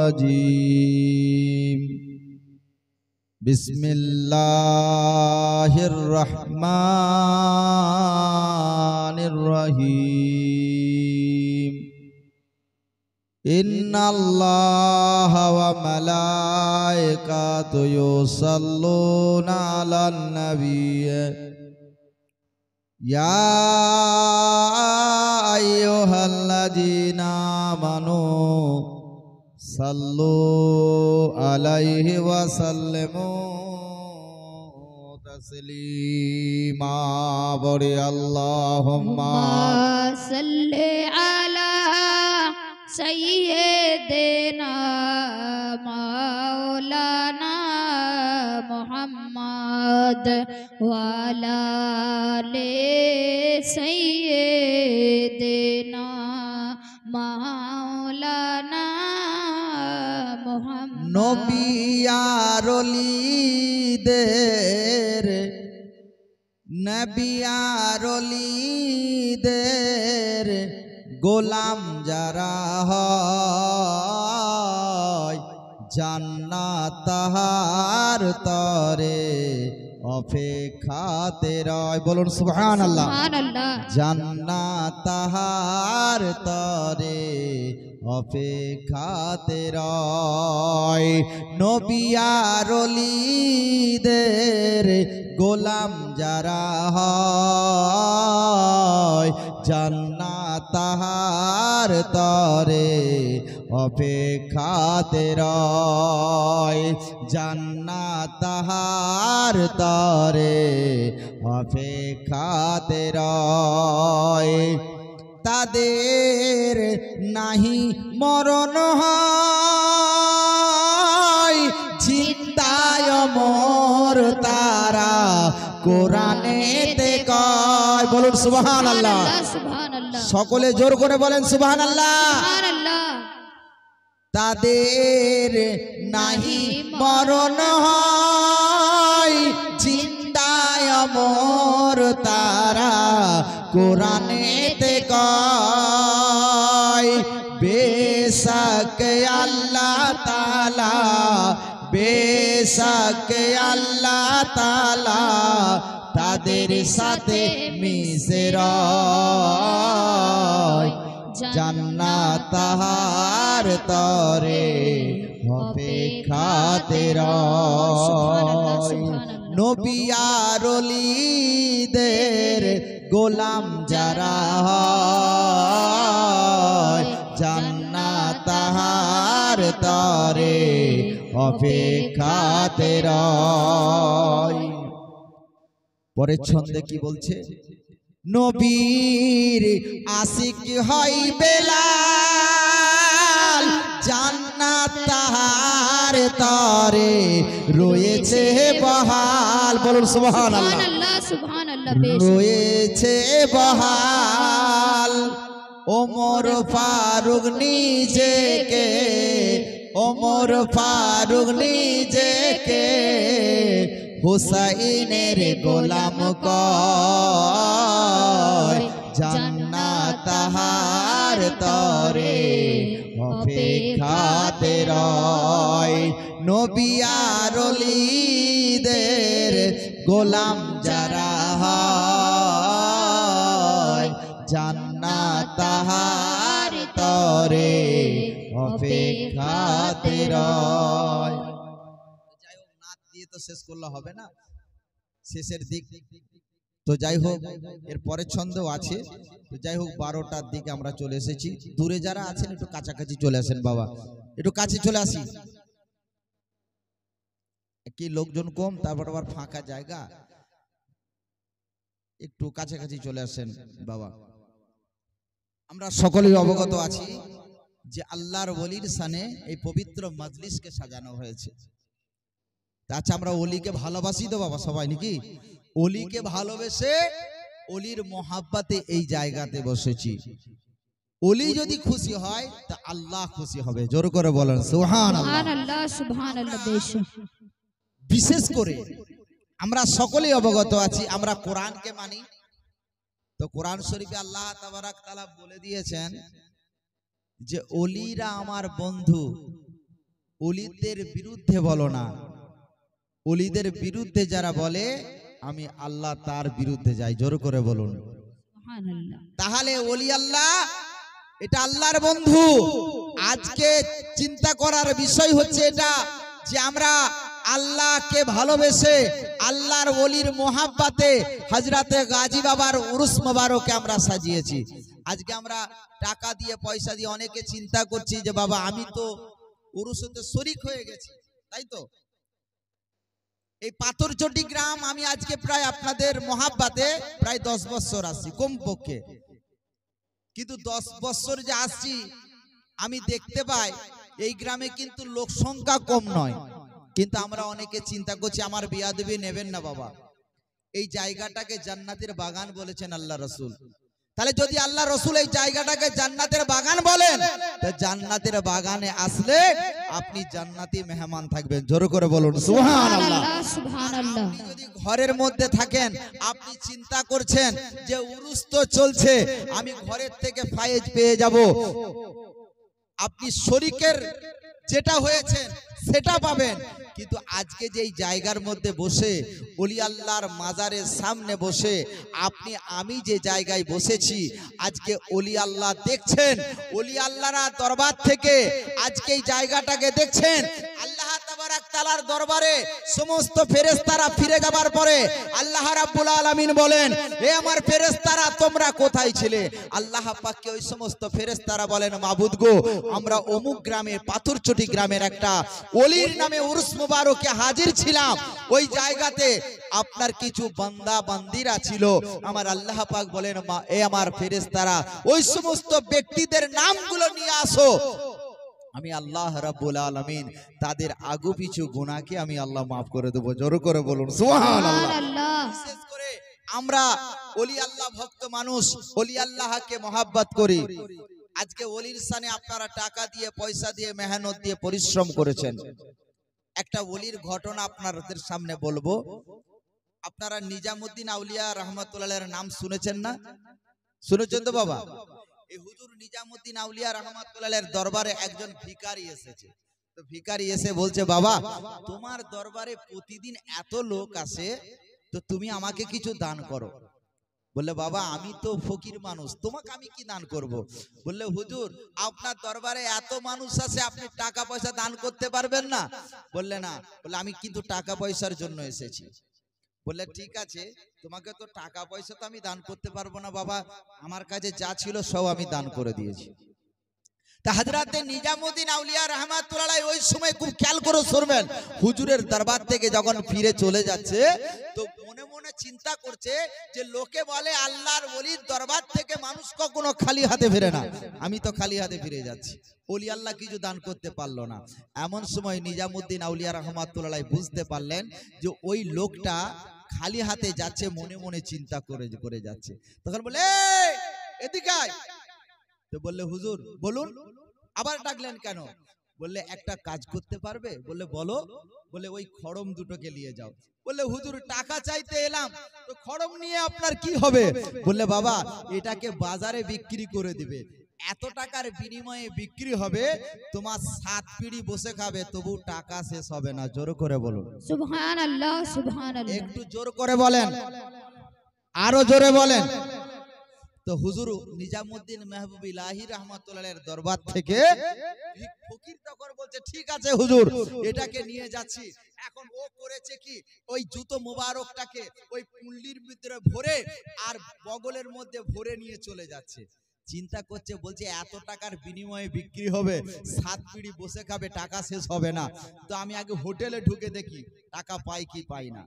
الرجيم بسم الله الرحمن الرحيم إن الله وملائكته يصلون على النبي يا أيها الذين آمنوا صلوا عليه وسلموا تسليما بوري اللهم صل على سيدنا مولانا محمد وعلى آل سيدنا مولانا محمد নবী আর ওলিদের নবী আর ওলিদের গোলাম যারা হয় জান্নাত তাহার তরে অপেক্ষাতে রয় বলুন সুবহানাল্লাহ জান্নাত তাহার তরে অপেক্ষাতে রয় নবী আর ওলিদের গোলাম যারা হয় জান্নাত তাহার তরে অপেক্ষাতে রয় জান্নাত তাহার তরে অপেক্ষাতে রয় তাদের নাহি মরণ হয় জিন্দায় অমর তারা কোরআনেতে কয় বলুন সুবহানাল্লাহ সকলে জোর করে বলেন সুবহানাল্লাহ তাদের নাহি মরণ হয় জিন্দায় অমর তারা কোরআনেতে কয় বেশক আল্লাহ তাআলা বেশক আল্লাহ তাআলা তাদের সাথে মিশে রয় জান্নাত তাহার তরে অপেক্ষাতে রয় নবী আর ওলিদের গোলাম যারা হয় জান্নাত তাহার তরে অপেক্ষাতে রয় পরের ছন্দে কি বলছে নবীর আশিক হয় বেলাল জান্নাত তাহার তরে রয়েছে বহাল বলুন সুবহানাল্লাহ সুবহানাল্লাহ রয়েছে বহাল ওমর ফারুক নিজেকে ওমর ফারুক নিজেকে হুসাইনের গোলাম কয় জান্নাত তাহার তরে অপেক্ষাতে রয় নবী আর ওলিদের গোলাম যারা হয় জান্নাত তাহার তরে অপেক্ষাতে রয় তো শেষ করলে হবে না শেষের দিক তো যাই হোক এর পরের ছন্দও আছে তো যাই হোক 12টার দিকে আমরা চলে এসেছি দূরে যারা আছেন একটু কাছাকাছি চলে আসেন বাবা একটু কাছে চলে আসি কি লোকজন কম তারপর আবার ফাঁকা জায়গা একটু কাছাকাছি চলে আসেন বাবা আমরা সকলেই অবগত আছি যে আল্লাহর ওলির শানে এই পবিত্র মজলিসকে সাজানো হয়েছে আচ্ছা আমরা ওলিকে ভালোবাসি তো বাবা সবাই নাকি ওলিকে ভালোবেসে ওলির মোহাব্বতে এই জায়গাতে বসেছি ওলি যদি খুশি হয় তা আল্লাহ খুশি হবে জোর করে বলেন সুবহানাল্লাহ সুবহানাল্লাহ বিশেষ করে আমরা সকলেই অবগত আছি আমরা কোরআনকে মানি তো কোরআন শরীফে আল্লাহ তাবারাক তাআলা বলে দিয়েছেন যে ওলিরা আমার বন্ধু ওলিদের বিরুদ্ধে বলো না। ওলিদের বিরুদ্ধে যারা বলে আমি আল্লাহ তার বিরুদ্ধে যাই, জোর করে বলুন। সুবহানাল্লাহ। তাহলে ওলি আল্লাহ এটা আল্লাহর বন্ধু। আজকে চিন্তা করার বিষয় হচ্ছে এটা যে আমরা আল্লাহকে ভালোবেসে আল্লাহর ওলির মোহাব্বতে হযরতে গাজী বাবার উরুস মোবারকে আমরা সাজিয়েছি। আজকে আমরা টাকা দিয়ে পয়সা দিয়ে অনেকে চিন্তা করছি যে বাবা আমি তো উরুসতে শরীক হয়ে গেছি, তাই তো। এই পাথরচটি গ্রাম আমি আজকে প্রায় আপনাদের মোহাব্বতে প্রায় 10 বছর আসছি কমপক্ষে, কিন্তু 10 বছর যে আসছি আমি দেখতে পাই এই গ্রামে কিন্তু লোক সংখ্যা কম নয়, কিন্তু আমরা অনেকে চিন্তা করছি আমার বিয়াদবি নেবেন না বাবা। এই জায়গাটাকে জান্নাতের বাগান বলেছেন আল্লাহ রাসূল। তাহলে যদি আল্লাহ রাসূল এই জায়গাটাকে জান্নাতের বাগান বলেন, তো জান্নাতের বাগানে আসলে আপনি জান্নাতি মেহমান থাকবেন, জোর করে বলুন সুবহানাল্লাহ। সুবহানাল্লাহ। আপনি যদি ঘরের মধ্যে থাকেন আপনি চিন্তা করছেন যে উরুস তো চলছে আমি ঘরের থেকে ফায়েজ পেয়ে যাব, আপনি শরীকের যেটা হয়েছে সেটা পাবেন। কিন্তু আজকে যেই জায়গার মধ্যে বসে ওলি আল্লাহর মাজারের সামনে বসে আপনি আমি যে জায়গায় বসেছি, আজকে ওলি আল্লাহ দেখছেন, ওলি আল্লাহরা দরবার থেকে আজকে এই জায়গাটাকে দেখছেন। আল্লাহ তাবারাক তাআলার দরবারে সমস্ত ফেরেশতারা ফিরে যাবার পরে আল্লাহ রাব্বুল আলামিন বলেন, হে আমার ফেরেশতারা তোমরা কোথায় ছিলে? আল্লাহ পাককে ওই সমস্ত ফেরেশতারা বলেন, মাবুদ গো আমরা অমুক গ্রামে পাথরচটি গ্রামের একটা ওলির নামে উরুস মুবারকে হাজির ছিলাম, ওই জায়গাতে আপনার কিছু বান্দা বান্দিরা ছিল। আমার আল্লাহ পাক বলেন, এ আমার ফেরেশতারা ওই সমস্ত ব্যক্তিদের নামগুলো নিয়ে আসো, আমি আল্লাহ রাব্বুল আলামিন তাদের আগু পিছু গুনাহকে আমি আল্লাহ মাফ করে দেব, জোর করে বলুন সুবহানাল্লাহ। বিশেষ করে আমরা ওলি আল্লাহ ভক্ত মানুষ, ওলি আল্লাহকে মহব্বত করি। আজকে ওলির শানে আপনারা টাকা দিয়ে পয়সা দিয়ে মেহনত দিয়ে পরিশ্রম করেছেন। একটা ওলির ঘটনা আপনাদের সামনে বলবো। আপনারা নিজামুদ্দিন আউলিয়া রহমাতুল্লাহের নাম শুনেছেন না? শুনেছেন তো বাবা? এই হুজুর নিজামুদ্দিন আউলিয়া রহমাতুল্লাহের দরবারে একজন ভিখারি এসেছে। তো ভিখারি এসে বলছে, বাবা তোমার দরবারে প্রতিদিন এত লোক আসে, তো তুমি আমাকে কিছু দান করো। বললে, বাবা আমি তো ফকির মানুষ, তোমাকে আমি কি দান করব? বললে, হুজুর আপনার দরবারে এত মানুষ আসে আপনি টাকা পয়সা দান করতে পারবেন না? বললে, না। বললে, আমি কিন্তু টাকা পয়সার জন্য এসেছি। বললে, ঠিক আছে, তোমাকে তো টাকা পয়সা তো আমি দান করতে পারবো না বাবা, আমার কাছে যা ছিল সব আমি দান করে দিয়েছি। তা হযরতে নিজামুদ্দিন আউলিয়া রহমাতুল্লাহ ওই সময় খুব খেয়াল করে শুনবেন, হুজুরের দরবার থেকে যখন ফিরে চলে যাচ্ছে তো মনে মনে চিন্তা করছে যে লোকে বলে আল্লাহর ওলির দরবার থেকে মানুষ কখনো খালি হাতে ফিরে না, আমি তো খালি হাতে ফিরে যাচ্ছি, ওলি আল্লাহ কিছু দান করতে পারলো না। এমন সময় নিজামুদ্দিন আউলিয়া রহমাতুল্লাহ বুঝতে পারলেন যে ওই লোকটা খালি হাতে যাচ্ছে, মনে মনে চিন্তা করে যাচ্ছে। তখন বলে, এদিকে আয়। তো বললে, হুজুর বলুন। আবার ডাকলেন কেন? বললে, একটা কাজ করতে পারবে? বললে, বলো। বলে, ওই খড়ম দুটোকে নিয়ে যাও। বললে, হুজুর টাকা চাইতে এলাম, তো খড়ম নিয়ে আপনার কি হবে? বললে, বাবা এটাকে বাজারে বিক্রি করে দিবে, এত টাকার বিনিময়ে বিক্রি হবে, তোমার 7 পিঁড়ি বসে খাবে তবু টাকা শেষ হবে না, জোর করে বলুন সুবহানাল্লাহ। সুবহানাল্লাহ। একটু জোর করে বলেন, আরো জোরে বলেন। তো হুজুর নিজামুদ্দিন মেহবুব ইলাহি রহমাতুল্লাহের দরবার থেকে ফকির তখন বলছে, ঠিক আছে হুজুর এটাকে নিয়ে যাচ্ছি। এখন ও করেছে কি, ওই জুতো মুবারকটাকে ওই পুল্লির ভিতরে ভরে আর বগলের মধ্যে ভরে নিয়ে চলে যাচ্ছে। চিন্তা করছে, বলছে এত টাকার বিনিময়ে বিক্রি হবে, 7 পিঁড়ি বসে খাবে, টাকা শেষ হবে না, তো আমি আগে হোটেলে ঢুকে দেখি টাকা পাই কি পাই না।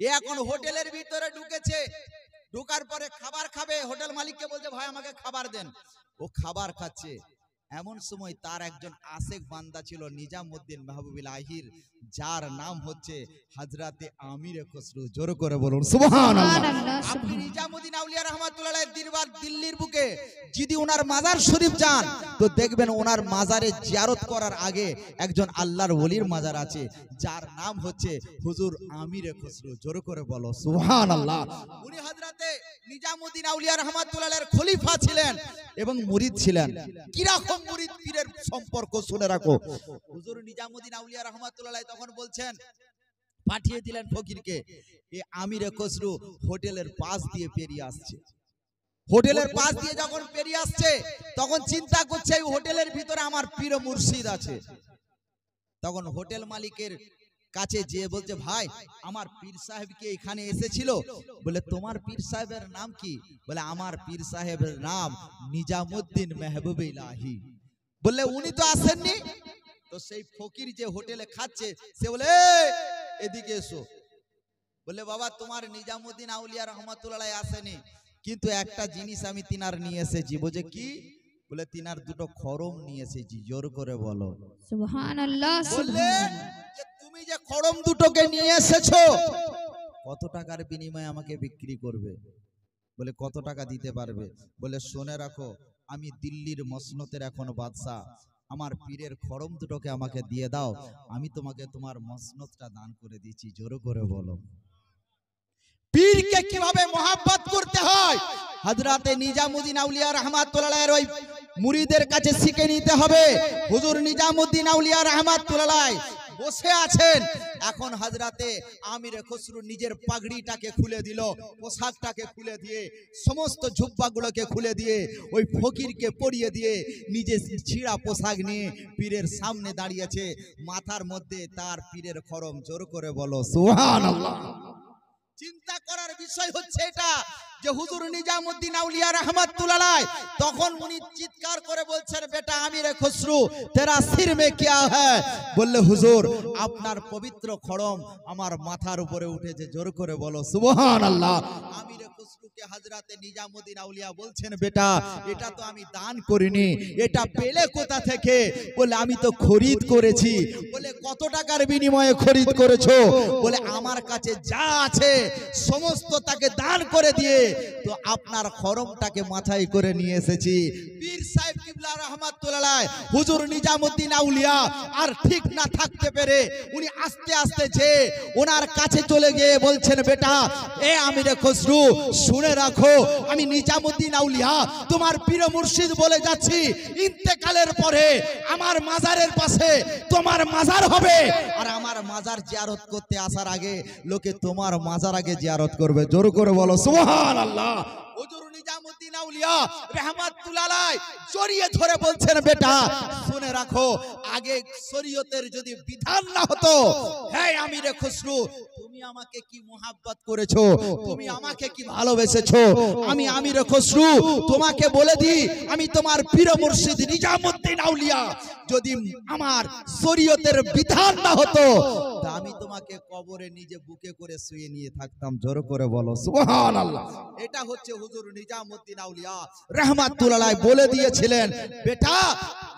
এ এখন হোটেলের ভিতরে ঢুকেছে, ঢোকার পরে খাবার খাবে, হোটেল মালিককে বলছে, ভাই আমাকে খাবার দেন। ও খাবার খাচ্ছে। এমন সময় তার একজন আশেক বান্দা ছিল নিজামুদ্দিন মেহবুব ইলাহির, যার নাম হচ্ছে হযরতে আমির খসরু, জোর করে বলুন সুবহানাল্লাহ। আপনি নিজামুদ্দিন আউলিয়া রহমাতুল্লাহের দরবার দিল্লির বুকে যদি ওনার মাজার শরীফ যান তো দেখবেন ওনার মাজারে জিয়ারত করার আগে একজন আল্লাহর ওলির মাজার আছে, যার নাম হচ্ছে হুজুর আমির খসরু, জোর করে বলো সুবহানাল্লাহ। উনি হযরতে নিজামুদ্দিন আউলিয়া রহমাতুল্লাহ আলাইহির খলিফা ছিলেন এবং মুরিদ ছিলেন। কি রকম মুরিদ পীরের সম্পর্ক শুনে রাখো। হুজুর নিজামুদ্দিন আউলিয়া রহমাতুল্লাহ আলাইহি তখন বলছেন, পাঠিয়ে দিলেন ফকিরকে, এ আমিরে খসরু হোটেলের পাশ দিয়ে পেরিয়ে আসছে। হোটেলের পাশ দিয়ে যখন পেরিয়ে আসছে তখন চিন্তা করছে এই হোটেলের ভিতরে আমার পীর মুর্শিদ আছে। তখন হোটেল মালিকের কাছে যেয়ে বলছে, ভাই আমার পীর সাহেব কি এখানে এসেছিল? বলে তোমার পীর সাহেবের নাম কি? বলে আমার পীর সাহেবের নাম নিজামুদ্দিন মেহবুব ইলাহি। বললে উনি তো আসেননি। তো সেই ফকির যে হোটেলে খাচ্ছে সে বলে, এদিকে এসো। বলে বাবা তোমার নিজামুদ্দিন আউলিয়া রহমাতুল্লাহ আলাইহি আসেনি, কিন্তু একটা জিনিস আমি তিনার নিয়ে এসেছি। বলে কি? বলে তিনার দুটো খড়ম নিয়ে এসেছি। জোর করে বলো সুবহানাল্লাহ। বললে যে তুমি যে খড়ম দুটোকে নিয়ে এসেছো কত টাকার বিনিময়ে আমাকে বিক্রি করবে? বলে কত টাকা দিতে পারবে? বলে শুনে রাখো, আমি দিল্লির মসনতের এখন বাদশা, আমার পীরের খড়ম দুটোকে আমাকে দিয়ে দাও, আমি তোমাকে তোমার মসনদটা দান করে দিচ্ছি। জোর করে বলো পীরকে কিভাবে মহব্বত করতে হয় হযরতে নিজামুদ্দিন আউলিয়া রাহমাতুল্লাহ আলাইহির ওই মুরিদের কাছে শিখে নিতে হবে। হুজুর নিজামুদ্দিন আউলিয়া রাহমাতুল্লাহ আলাইহি বসে আছেন। এখন হযরতে আমিরে খসরু নিজের পাগড়িটাকে খুলে দিল, পোশাকটাকে খুলে দিয়ে সমস্ত জুব্বাগুলোকে খুলে দিয়ে ওই ফকিরকে পরিয়ে দিয়ে নিজে ছিঁড়া পোশাক নিয়ে পীরের সামনে দাঁড়িয়েছে। মাথার মধ্যে তার পীরের খড়ম। জোর করে বলো সুবহানাল্লাহ। চিন্তা করার বিষয় হচ্ছে এটা যে হুজুর নিজামুদ্দিন আউলিয়া রাহমাতুল্লাহ আলাইহি তখন উনি চিৎকার করে বলছেন, বেটা আমিরে খসরু তেরা সির মে কিয়া হ্যায়? বললে হুজুর আপনার পবিত্র খড়ম আমার মাথার উপরে উঠেছে। জোর করে বলো সুবহানাল্লাহ। আমিরে খসরুকে হযরতে নিজামুদ্দিন আউলিয়া বলছেন, বেটা এটা তো আমি দান করিনি, এটা পেলে কোথা থেকে? বলে আমি তো খরিদ করেছি। বলে কত টাকার বিনিময়ে খরিদ করেছো? বলে আমার কাছে যা আছে সমস্ত তাকে দান করে দিয়ে তো আপনার খড়মটাকে মাথায় করে নিয়ে এসেছি। পীর সাহেব কিবলা রাহমাতুল্লাহ আলাইহি হুজুর নিজামুদ্দিন আউলিয়া আর ঠিক না থাকতে পেরে উনি আস্তে আস্তে যে ওনার কাছে চলে গিয়ে বলছেন, বেটা এ আমিরে খসরু শুনে রাখো, আমি নিজামুদ্দিন আউলিয়া তোমার পীর মুর্শিদ বলে যাচ্ছি, ইন্তেকালের পরে আমার মাজারের পাশে তোমার মাজার হবে, আর আমার মাজার জিয়ারত করতে আসার আগে লোকে তোমার মাজার আগে জিয়ারত করবে। জোর করে বলো সুবহানাল্লাহ। হুজুর নিজামুদ্দিন আউলিয়া রাহমাতুল্লাহ আলাইহি জড়িয়ে ধরে বলছেন, বেটা শুনে রাখো, আগে শরীয়তের যদি বিধান না হতো, হে আমিরে খসরু তুমি আমাকে কি মুহাব্বত করেছো, তুমি আমাকে কি ভালোবেসেছো? আমি আমিরে খসরু তোমাকে বলে দিই, আমি তোমার পীর মুর্শিদ নিজামুদ্দিন আউলিয়া, যদি আমার শরীয়তের বিধান না হতো তা আমি তোমাকে কবরে নিজে বুকে করে শুয়ে নিয়ে থাকতাম। জোর করে বলো সুবহানাল্লাহ। এটা হচ্ছে হুজুর নিজামুদ্দিন আউলিয়া রাহমাতুল্লাহ আলাইহি বলে দিয়েছিলেন, বেটা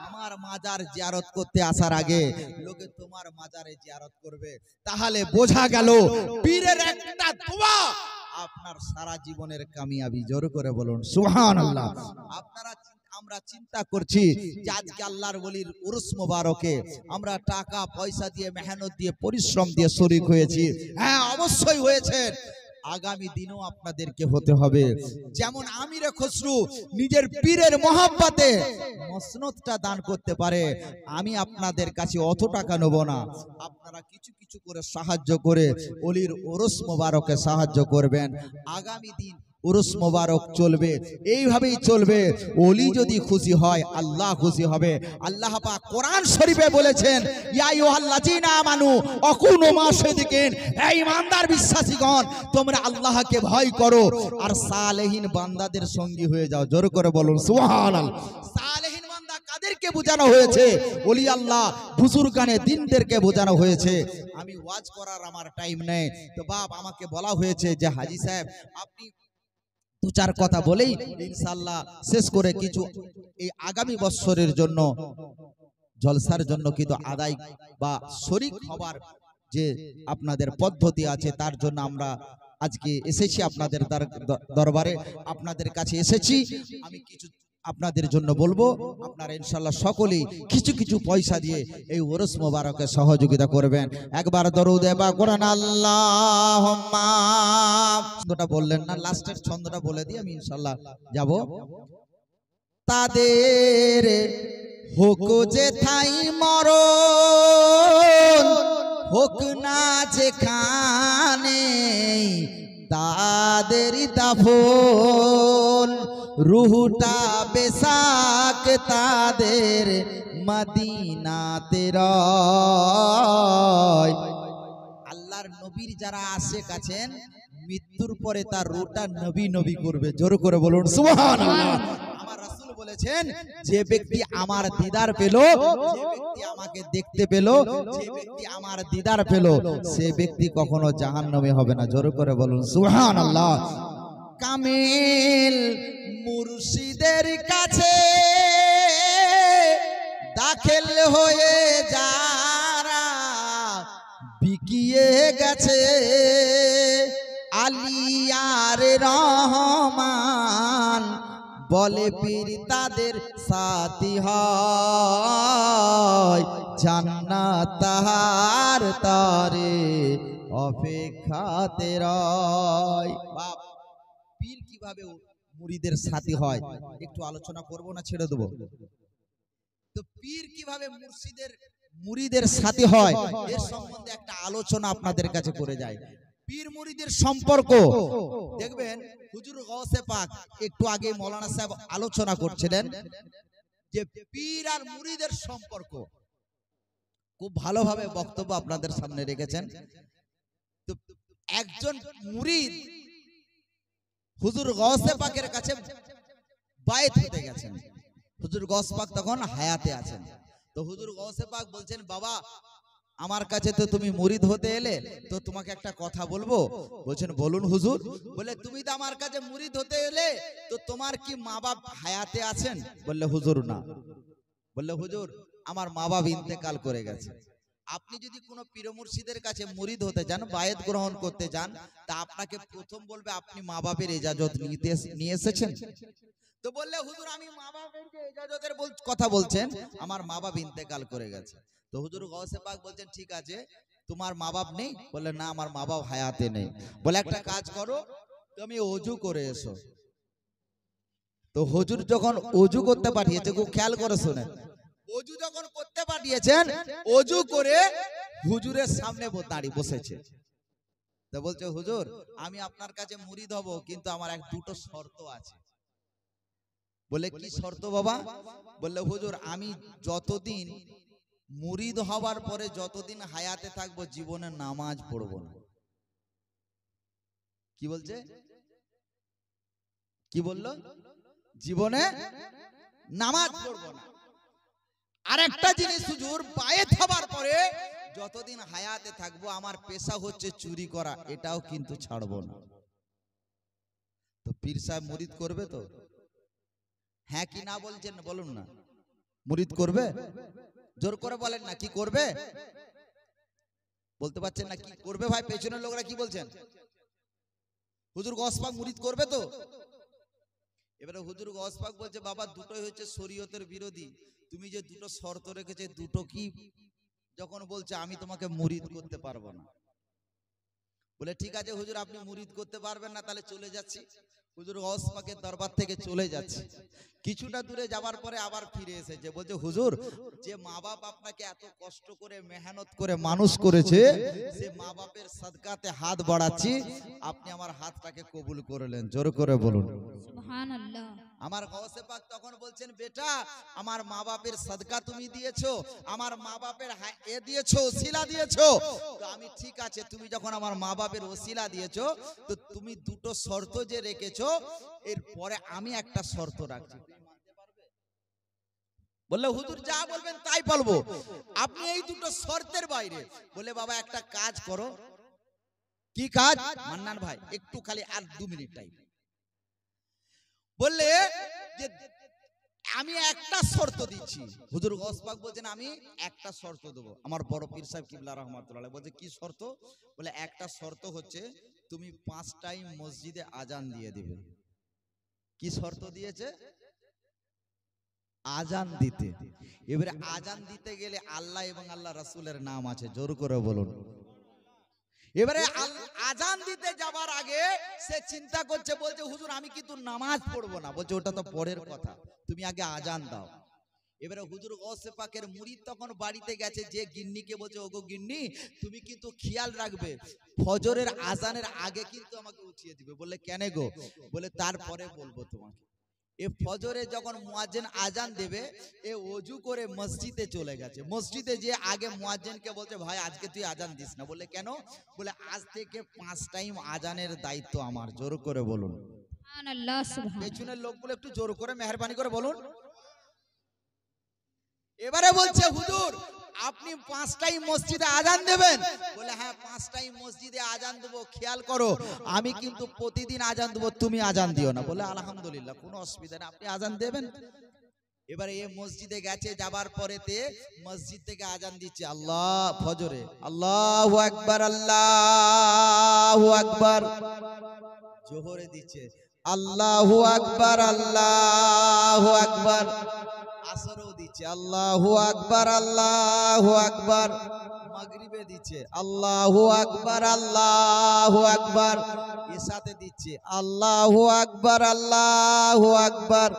আমার মাজার জিয়ারত করতে আসার আগে লোকে তোমার মাজারে জিয়ারত করবে। তাহলে বোঝা গেল পীরের একটা দোয়া আপনার সারা জীবনের কামিয়াবি। জোর করে বলুন সুবহানাল্লাহ। আপনারা আমরা চিন্তা করছি যে আজকে আল্লাহর ওলির উরুস মোবারকে আমরা টাকা পয়সা দিয়ে মেহনত দিয়ে পরিশ্রম দিয়ে শরীক হয়েছি। হ্যাঁ অবশ্যই হয়েছে, আগামী দিনও আপনাদেরকে হতে হবে। যেমন আমিরে খসরু নিজের পীরের মহব্বতে মসনদটা দান করতে পারে, আমি আপনাদের কাছে অত টাকা নেব না, আপনারা কিছু কিছু করে সাহায্য করে ওলির উরুস মোবারকে সাহায্য করবেন। আগামী দিন উরুস মোবারক চলবে, এইভাবেই চলবে। ওলি যদি খুশি হয় আল্লাহ খুশি হবে। আল্লাহ পাক কোরআন শরীফে বলেছেন, ইয়া আইয়ুহাল্লাযীনা আমানু আকুনু মা'আস-সাদিকিন, হে ঈমানদার বিশ্বাসীগণ তোমরা আল্লাহকে ভয় করো আর সালেহীন বান্দাদের সঙ্গী হয়ে যাও। জোর করে বলুন সুবহানাল্লাহ। সালেহীন বান্দা কাদেরকে বোঝানো হয়েছে? ওলি আল্লাহ বুজুর্গানে দ্বীনদেরকে বোঝানো হয়েছে। আমি ওয়াজ করার আমার টাইম নেই, তো বাপ আমাকে বলা হয়েছে যে হাজী সাহেব আপনি দু চার কথা বলেই ইনশাআল্লাহ শেষ করে কিছু এই আগামী বছরের জন্য জলসার জন্য কিন্তু আদায় বা শরীক হবার যে আপনাদের পদ্ধতি আছে তার জন্য আমরা আজকে এসেছি আপনাদের দরবারে, আপনাদের কাছে এসেছি। আমি কিছু আপনাদের জন্য বলবো, আপনারা ইনশাআল্লাহ সকলেই কিছু কিছু পয়সা দিয়ে এই উরুস মোবারকে সহযোগিতা করবেন। একবার দরুদ বা কোরআন আল্লাহুম্মা ছন্দটা বললেন না, লাস্টের ছন্দটা বলে দিই, আমি ইনশাআল্লাহ যাব। তাদের হোক যে থাই মরণ, হোক না যেখানে, তাদেরই দাফন, রুহটা বেসাক তাদের মদিনাতে রয়। আল্লাহর নবীর যারা আশিক আছেন, মৃত্যুর পরে তার রূহটা নবী নবী করবে। জোর করে বলুন সুবহানাল্লাহ। আমার রাসূল বলেছেন, যে ব্যক্তি আমার দিদার পেল, যে ব্যক্তি আমাকে দেখতে পেল, যে ব্যক্তি আমার দিদার পেল, সে ব্যক্তি কখনো জাহান্নামী হবে না। জোর করে বলুন সুবহানাল্লাহ। কামিল মুর্শিদের কাছে দাখিল হয়ে যারা বিকিয়ে গেছে, আলিয়ার রহমান বলে পীর তাদের সাথী হয়, জান্নাত তাহার তারে অপেক্ষাতে রয়। বাপ, পীর কিভাবে মুরিদের সাথী হয় একটু আলোচনা করব না ছেড়ে দেবো? তো পীর কিভাবে মুরিদের সাথী হয় এর সম্বন্ধে একটা আলোচনা আপনাদের কাছে করে যায়। পীর মুরিদের সম্পর্ক দেখবেন, হুজুর গৌসে পাক একটু আগে মৌলানা সাহেব আলোচনা করছিলেন যে পীর আর মুরিদের সম্পর্ক, খুব ভালোভাবে বক্তব্য আপনাদের সামনে রেখেছেন। তো একজন মুরিদ হুজুর গৌসে পাকের কাছে বায়েত হতে গেছেন। হুজুর গৌস পাক তখন হায়াতে আছেন। তো হুজুর গৌসে পাক বলছেন, বাবা আমার কাছে তো তুমি মুরিদ হতে এলে, তো তোমাকে একটা কথা বলবো। বলছেন, বলুন হুজুর। বলে, তুমি তো আমার কাছে মুরিদ হতে এলে, তো তোমার কি মা বাপ হায়াতে আছেন? বললে, হুজুর না। বললে, হুজুর আমার মা বাপ ইন্তেকাল করে গেছে। আপনি যদি কোনো পীর মুর্শিদের কাছে মুরিদ হতে যান, বায়েত গ্রহণ করতে যান, তা আপনাকে প্রথম বলবে আপনি মা বাপের ইজাজত নিয়ে এসেছেন? তো বললে, হুজুর আমি মা বাপের যে ইজাজতের কথা বলছেন, আমার মা বাপ ইন্তেকাল করে গেছে। তো হুজুর গৌসে পাক বলছেন, ঠিক আছে, তোমার মা বাপ নেই? বললে, না আমার মা বাপ হায়াতে নেই। বলে, একটা কাজ করো, তুমি ওযু করে এসো। তো হুজুর যখন ওযু করতে পাঠিয়েছে, খুব খেয়াল করে শোনেন, ওযু যখন করতে পাঠিয়েছেন, ওযু করে হুজুরের সামনে দাঁড়িয়ে বসেছে। তো বলছে, হুজুর আমি আপনার কাছে মুরিদ হব, কিন্তু আমার দুটো শর্ত আছে। বলে, কি শর্ত বাবা? বললে, হুজুর আমি যতদিন মুরিদ হবার পরে যতদিন হায়াতে থাকবো, জীবনে নামাজ পড়বো না। কি বলছে? কি বললো? জীবনে নামাজ পড়বো না। আরেকটা জিনিস, হুজুর বায়েত হবার পরে যতদিন হায়াতে থাকবো, আমার পেশা হচ্ছে চুরি করা, এটাও কিন্তু ছাড়বো না। তো পীর সাহেব মুরিদ করবে তো? হ্যাঁ কি না বলছেন বলুন না। মুরিদ করবে? জোর করে বলেন না, কি করবে? বলতে পারছেন না কি করবে? ভাই পেছনের লোকরা কি বলছেন? হুজুর গৌস পাক মুরিদ করবে তো? এবারে হুজুর গৌস পাক বলছে, বাবা দুটোই হচ্ছে শরীয়তের বিরোধী, তুমি যে দুটো শর্ত রেখেছে দুটো কি? যখন বলছে আমি তোমাকে মুরিদ করতে পারবো না। বলে, ঠিক আছে হুজুর আপনি মুরিদ করতে পারবেন না, তাহলে চলে যাচ্ছি। হুজুর গৌস পাকের দরবার থেকে চলে যাচ্ছে। কিছুটা দূরে যাবার পরে আবার ফিরে এসেছে, বলছে, হুজুর যে মা বাপ আপনাকে এত কষ্ট করে মেহনত করে মানুষ করেছে, সে মা বাপের সাদকাতে হাত বাড়াচ্ছি, আপনি আমার হাতটাকে কবুল করলেন। জোর করে বলুন সুবহানাল্লাহ। আমার গৌসে পাক তখন বলছেন, বেটা আমার মা বাপের সাদকা তুমি দিয়েছো, আমার মা বাপের এ দিয়েছো, ওসিলা দিয়েছো, তো আমি ঠিক আছে, তুমি যখন আমার মা বাপের ওসিলা দিয়েছো, তো তুমি দুটো শর্ত যে রেখেছো, এরপরে আমি একটা শর্ত রাখছি। বললে, হুজুর যা বলবেন তাই বলবো, আপনি এই দুটো শর্তের বাইরে। বলে, বাবা একটা কাজ করো। কি কাজ? মান্নান ভাই একটু খালি আর 2 মিনিট টাইম। বললে যে আমি একটা শর্ত দিচ্ছি। হুজুর গৌস পাক বলছেন, আমি একটা শর্ত দেবো। আমার বড় পীর সাহেব কিবলা রহমাতুল্লাহ বলছে, কি শর্ত? বলে, একটা শর্ত হচ্ছে তুমি 5 টাইম মসজিদে আজান দিয়ে দিবে। কি শর্ত দিয়েছে? আজান দিতে। এবারে আজান দিতে গেলে আল্লাহ এবং আল্লাহ রাসূলের নাম আছে, জোর করে বলুন। এবারে আজান দিতে যাবার আগে সে চিন্তা করছে, বলছে হুজুর আমি কিন্তু নামাজ পড়বো না। বলছে ওটা তো পরের কথা, তুমি আগে আজান দাও। এবারে হুজুর গৌসে পাকের মুরিদ তখন বাড়িতে গেছে, যে গিন্নিকে বলছে ওগো গিন্নি তুমি কিন্তু খেয়াল রাখবে ফজরের আজানের আগে কিন্তু আমাকে উঠিয়ে দিবে। বলে কেন গো? বলে তারপরে বলবো তোমাকে। এ ফজরে যখন মুয়াজ্জিন আজান দেবে, এ ওযু করে মসজিদে চলে গেছে। মসজিদে যে আগে মুয়াজ্জিনকে বলছে ভাই আজকে তুই আজান দিস না। বলে কেন? বলে আজ থেকে 5 টাইম আজানের দায়িত্ব আমার। জোর করে বলুন। সুবহানাল্লাহ, সুবহানাল্লাহ। পেছনের লোকগুলো একটু জোর করে মেহেরবানি করে বলুন। এবারে বলছে হুজুর আপনি 5 টাইম মসজিদে আজান দেবেন? বলে হ্যাঁ 5 টাইম মসজিদে আজান দেবো, খেয়াল করো আমি কিন্তু প্রতিদিন আজান দেবো, তুমি আজান দিও না। বলে আলহামদুলিল্লাহ, কোনো অসুবিধা নেই, আপনি আজান দেবেন। এবারে এই মসজিদে গেছে, যাবার পরেতে মসজিদ থেকে আজান দিচ্ছে আল্লাহ ফজরে, আল্লাহু আকবার আল্লাহু আকবার। জোহরে দিচ্ছে আল্লাহু আকবার আল্লাহু আকবার। আসরও দিচ্ছে আল্লাহু আকবার আল্লাহু আকবার। মাগরিবে দিচ্ছে আল্লাহু আকবার আল্লাহু আকবার। ইশাতে দিচ্ছে আল্লাহু আকবার আল্লাহু আকবার।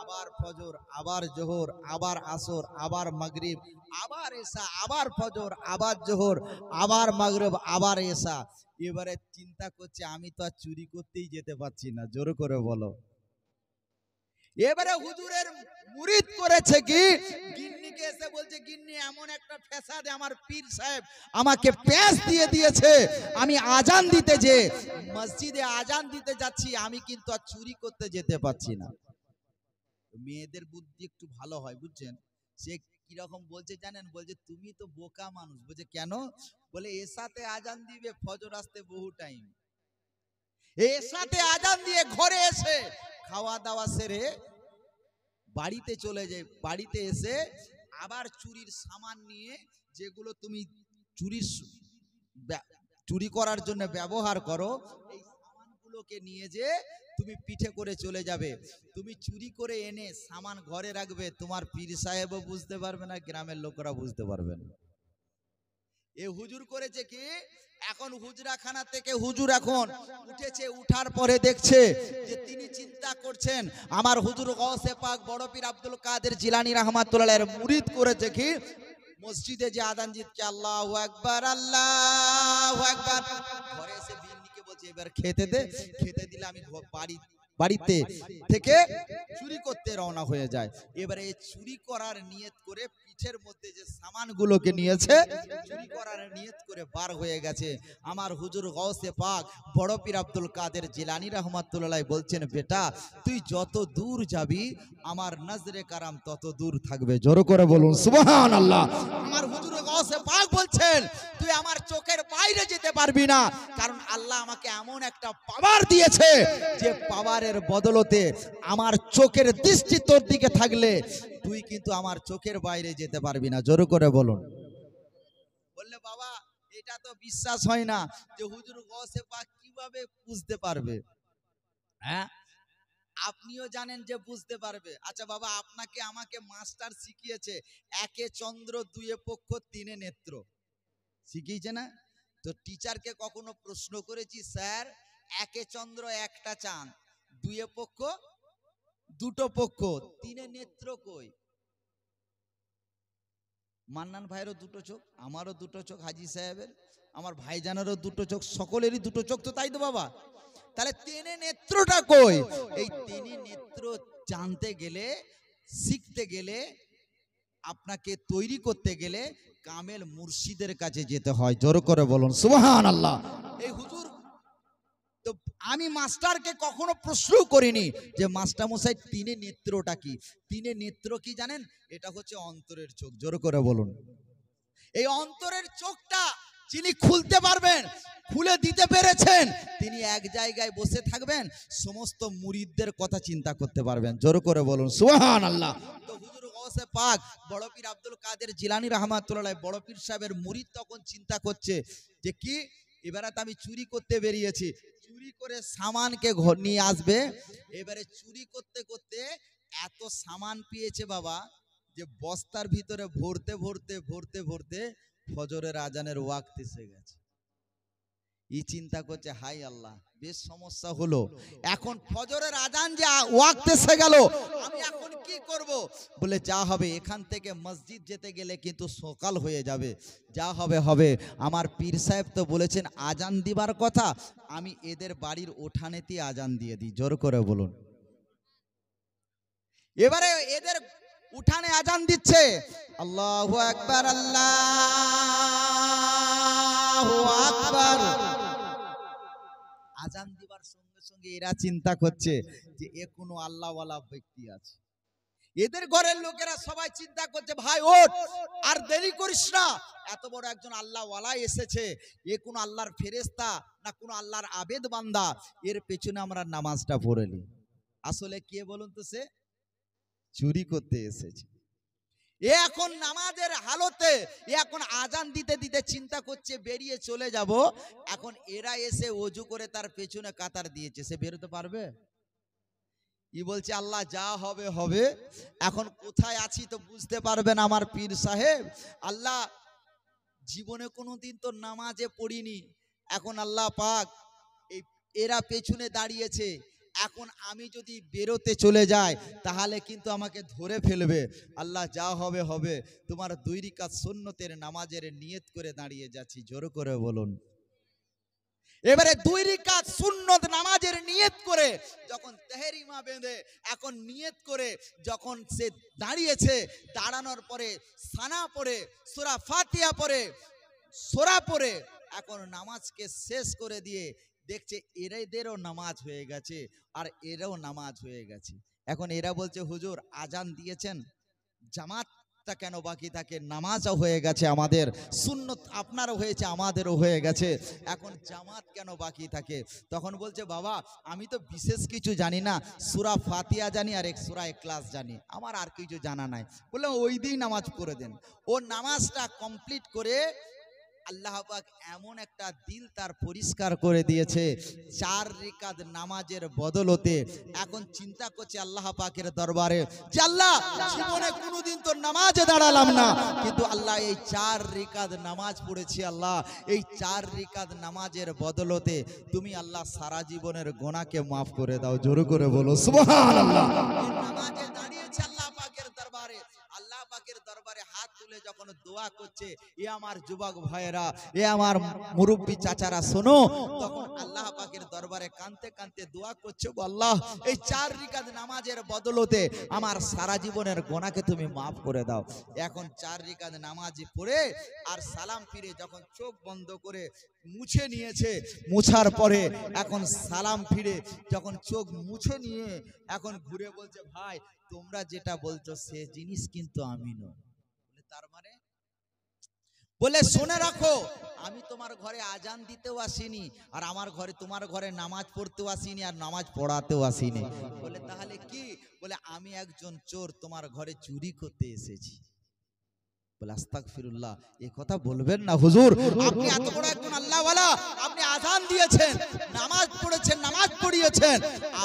আবার ফজর, আবার জোহর, আবার আসর, আবার মাগরিব, আবার এশা, আবার ফজর, আবার জোহর, আবার মাগরিব, আবার এশা। এবারে চিন্তা করছে আমি তো আর চুরি করতেই যেতে পারছি না। জোর করে বলো। এবারে হুজুরের মুরিদ করেছে কি, গিন্নিকে এসে বলছে গিন্নি এমন একটা ফ্যাসাদে আমার পীর সাহেব আমাকে প্যাঁচ দিয়ে দিয়েছে, আমি আজান দিতে যে মসজিদে আজান দিতে যাচ্ছি আমি কিন্তু আর চুরি করতে যেতে পারছি না। মেয়েদের বুদ্ধি একটু ভালো হয় বুঝছেন। সে কিরকম বলছে জানেন? বলছে তুমি তো বোকা মানুষ। বলছে কেন? বলে এসাতে আজান দিবে, ফজর আসতে বহু টাইম। এসাতে আজান দিয়ে ঘরে এসে খাওয়া দাওয়া সেরে বাড়িতে চলে যায়, বাড়িতে এসে আবার চুরির সামান নিয়ে, যেগুলো তুমি চুরি করার জন্য ব্যবহার করো, এই সামানগুলোকে নিয়ে যে তুমি পিঠে করে চলে যাবে। তুমি চুরি করে এনে সামান ঘরে রাখবে, তোমার পীর সাহেবও বুঝতে পারবে না, গ্রামের লোকেরা বুঝতে পারবে না। এ হুজুর করেছে কি, এখন হুজরাখানা থেকে হুজুর এখন উঠেছে, উঠার পরে দেখছে যে তিনি চিন্তা করছেন আমার হুজুর গৌসে পাক বড় পীর আব্দুল কাদের জিলানী রাহমাতুল্লাহ এর মুরিদ করেছে কি, মসজিদে যে আজান দিচ্ছে আল্লাহু আকবার আল্লাহু আকবার, ঘরে এসে বিন্নিকে বলছে এবার খেতে দে। খেতে দিলে আমি বাড়িতে থেকে চুরি করতে রওনা হয়ে যায়। এবারে এই চুরি করার নিয়ত করে পিঠের মধ্যে যে সামানগুলোকে নিয়েছে, চুরি করার নিয়ত করে বার হয়ে গেছে। আমার হুজুর গৌসে পাক বড় পীর আব্দুল কাদের জিলানী রাহমাতুল্লাহ বলছেন বেটা তুই যত দূর যাবি আমার নজরে কারাম তত দূর থাকবে। জোরে করে বলুন সুবহানাল্লাহ। আমার হুজুর গৌসে পাক বলছেন তুই আমার চোখের বাইরে যেতে পারবি না, কারণ আল্লাহ আমাকে এমন একটা পাওয়ার দিয়েছে যে পাওয়ারের বদলতে আমার চোখের দৃষ্টি তোর দিকে থাকলে তুই কিন্তু আমার চোখের বাইরে যেতে পারবি না। জোরে করে বলুন। বললে বাবা এটা তো বিশ্বাস হয় না যে হুজুর গৌসে পাক কিভাবে বুঝতে পারবে। হ্যাঁ আপনিও জানেন যে বুঝতে পারবে। আচ্ছা বাবা আপনাকে আমাকে মাস্টার শিখিয়েছে একে চন্দ্র দুয়ে পক্ষ তিনে নেত্র, শিখিয়েছে না? তো টিচারকে কখনো প্রশ্ন করেছি স্যার একে চন্দ্র একটা চাঁদ, দুয়ে পক্ষ দুটো পক্ষ, তিনে নেত্র কই? মান্নান ভাইয়েরও দুটো চোখ, আমারও দুটো চোখ, হাজি সাহেবের, আমার ভাইজানেরও দুটো চোখ, সকলেরই দুটো চোখ, তো তাই তো বাবা। তাহলে তিনে নেত্রটা কই? এই তিনে নেত্র জানতে গেলে, শিখতে গেলে, আপনাকে তৈরি করতে গেলে কামেল মুর্শিদের কাছে যেতে হয়। জোর করে বলুন সুবহানাল্লাহ। এই হুজুর তো আমি মাস্টারকে কখনো প্রশ্ন করিনি যে মাস্টার মশাই তিনে নেত্রটা কি। তিনে নেত্র কি জানেন? এটা হচ্ছে অন্তরের চোখ। জোর করে বলুন। এই অন্তরের চোখটা যিনি খুলতে পারবেন, খুলে দিতে পেরেছেন, তিনি এক জায়গায় বসে থাকবেন, সমস্ত মুরিদদের কথা চিন্তা করতে পারবেন। জোর করে বলুন সুবহানাল্লাহ। তো হুজুর গৌসে পাক বড় পীর আব্দুল কাদের জিলানী রাহমাতুল্লাহ বড় পীর সাহেবের মুরিদ তখন চিন্তা করছে যে কি এবারে তো আমি চুরি করতে বেরিয়েছি, চুরি করে সামানকে ঘর নিয়ে আসবে। এবারে চুরি করতে করতে এত সামান পেয়েছে বাবা যে বস্তার ভিতরে ভরতে ভরতে ভরতে ভরতে ফজরের আজানের ওয়াক্ত এসে গেছে। ই চিন্তা করছে হাই আল্লাহ বেশ সমস্যা হলো। এখন ফজরের আজান যে ওয়াক্ত এসে গেল, আমি এখন কি করব? বলে যা হবে, এখান থেকে মসজিদ যেতে গেলে কিন্তু সকাল হয়ে যাবে, যা হবে হবে। আমার পীর সাহেব তো বলেছেন আজান দিবার কথা, আমি এদের বাড়ির উঠানেতে আজান দিয়ে দিই। জোর করে বলুন। এবারে এদের উঠানে আজান দিচ্ছে, আল্লাহু আকবার, আল্লাহু আকবার। আজান দিবার সঙ্গে সঙ্গে এরা চিন্তা করছে যে এ কোনো আল্লাহওয়ালা ব্যক্তি আছে। এদের ঘরের লোকেরা সবাই চিন্তা করছে, ভাই ওঠ, আর দেরি করিস না, এত বড় একজন আল্লাহওয়ালা এসেছে, এ কোন আল্লাহর ফেরেশতা না কোন আল্লাহর আবেদ বান্দা, এর পেছনে আমরা নামাজটা পড়ে নি। আসলে কে বলুন তো? সে চুরি করতে এসেছে। এ এখন নামাজের হালতে, এ এখন আজান দিতে দিতে চিন্তা করছে বেরিয়ে চলে যাব। এখন এরা এসে ওযু করে তার পেছনে কাতার দিয়েছে, সে বেরোতে পারবে? ই বলছে আল্লাহ যা হবে হবে। এখন কোথায় আছি তো বুঝতে পারবেন আমার পীর সাহেব। আল্লাহ জীবনে কোনোদিন তো নামাজে পড়িনি, এখন আল্লাহ পাক এই এরা পেছনে দাঁড়িয়েছে, এখন আমি যদি বেরোতে চলে যাই তাহলে কিন্তু আমাকে ধরে ফেলবে। আল্লাহ যা হবে হবে, তোমার 2 রাকাত সুন্নতের নামাজের নিয়ত করে দাঁড়িয়ে যাচ্ছি। জোর করে বলুন। এবারে 2 রাকাত সুন্নত নামাজের নিয়ত করে যখন তেহরিমা বেঁধে এখন নিয়ত করে যখন সে দাঁড়িয়েছে, দাঁড়ানোর পরে সানা পড়ে, সূরা ফাতিহা পড়ে, সূরা পড়ে এখন নামাজকে শেষ করে দিয়ে দেখছে এদেরও নামাজ হয়ে গেছে আর এরাও নামাজ হয়ে গেছে। এখন এরা বলছে হুজুর আজান দিয়েছেন, জামাতটা কেন বাকি থাকে? নামাজও হয়ে গেছে আমাদের, সুন্নত আপনারও হয়েছে আমাদেরও হয়ে গেছে, এখন জামাত কেন বাকি থাকে? তখন বলছে বাবা আমি তো বিশেষ কিছু জানি না, সূরা ফাতিহা জানি আর এক সূরা ইখলাস জানি, আমার আর কিছু জানা নাই। বললাম ওই দিন নামাজ পড়ে দেন। ও নামাজটা কমপ্লিট করে আল্লাহ পাক এমন একটা দিল তার পরিষ্কার করে দিয়েছে, 4 রাকাত নামাজের বদলতে এখন চিন্তা করছে আল্লাহ পাকের দরবারে যে আল্লাহ জীবনে কোনোদিন তো নামাজে দাঁড়ালাম না, কিন্তু আল্লাহ এই 4 রাকাত নামাজ পড়েছি, আল্লাহ এই 4 রাকাত নামাজের বদলতে তুমি আল্লাহ সারা জীবনের গুনাহকে মাফ করে দাও। জোরে করে বলো সুবহানাল্লাহ। এই নামাজে দাঁড়িয়েছে আল্লাহ পাকের দরবারে, আল্লাহ পাকের দরবারে হাত তুলে যখন দোয়া করছে, এ আমার যুবক ভাইয়েরা, এ আমার মুরব্বী চাচারা শোনো, তখন আল্লাহ পাকের দরবারে কাঁদতে কাঁদতে দোয়া করছে, আল্লাহ এই 4 রাকাত নামাজের বদলতে আমার সারা জীবনের গুনাহকে তুমি মাফ করে দাও। এখন 4 রাকাত নামাজ পড়ে আর সালাম ফিরে যখন চোখ বন্ধ করে মুছে নিয়েছে, মুছার পরে এখন সালাম ফিরে যখন চোখ মুছে নিয়ে এখন ঘুরে বলছে ভাই তোমরা যেটা বলছো সে জিনিস কিন্তু আমি নই। তার মানে বলে শুনে রাখো, আমি তোমার ঘরে আজান দিতেও আসিনি, আর আমার ঘরে তোমার ঘরে নামাজ পড়তেও আসিনি, আর নামাজ পড়াতেও আসিনি। বলে তাহলে কি? বলে আমি একজন চোর তোমার ঘরে চুরি করতে এসেছি। বলে আস্তাগফিরুল্লাহ, এই কথা বলবেন না হুজুর, আপনি এত বড় একজন আল্লাহওয়ালা, আপনি আজান দিয়েছেন, নামাজ পড়েছেন, নামাজ পড়িয়েছেন,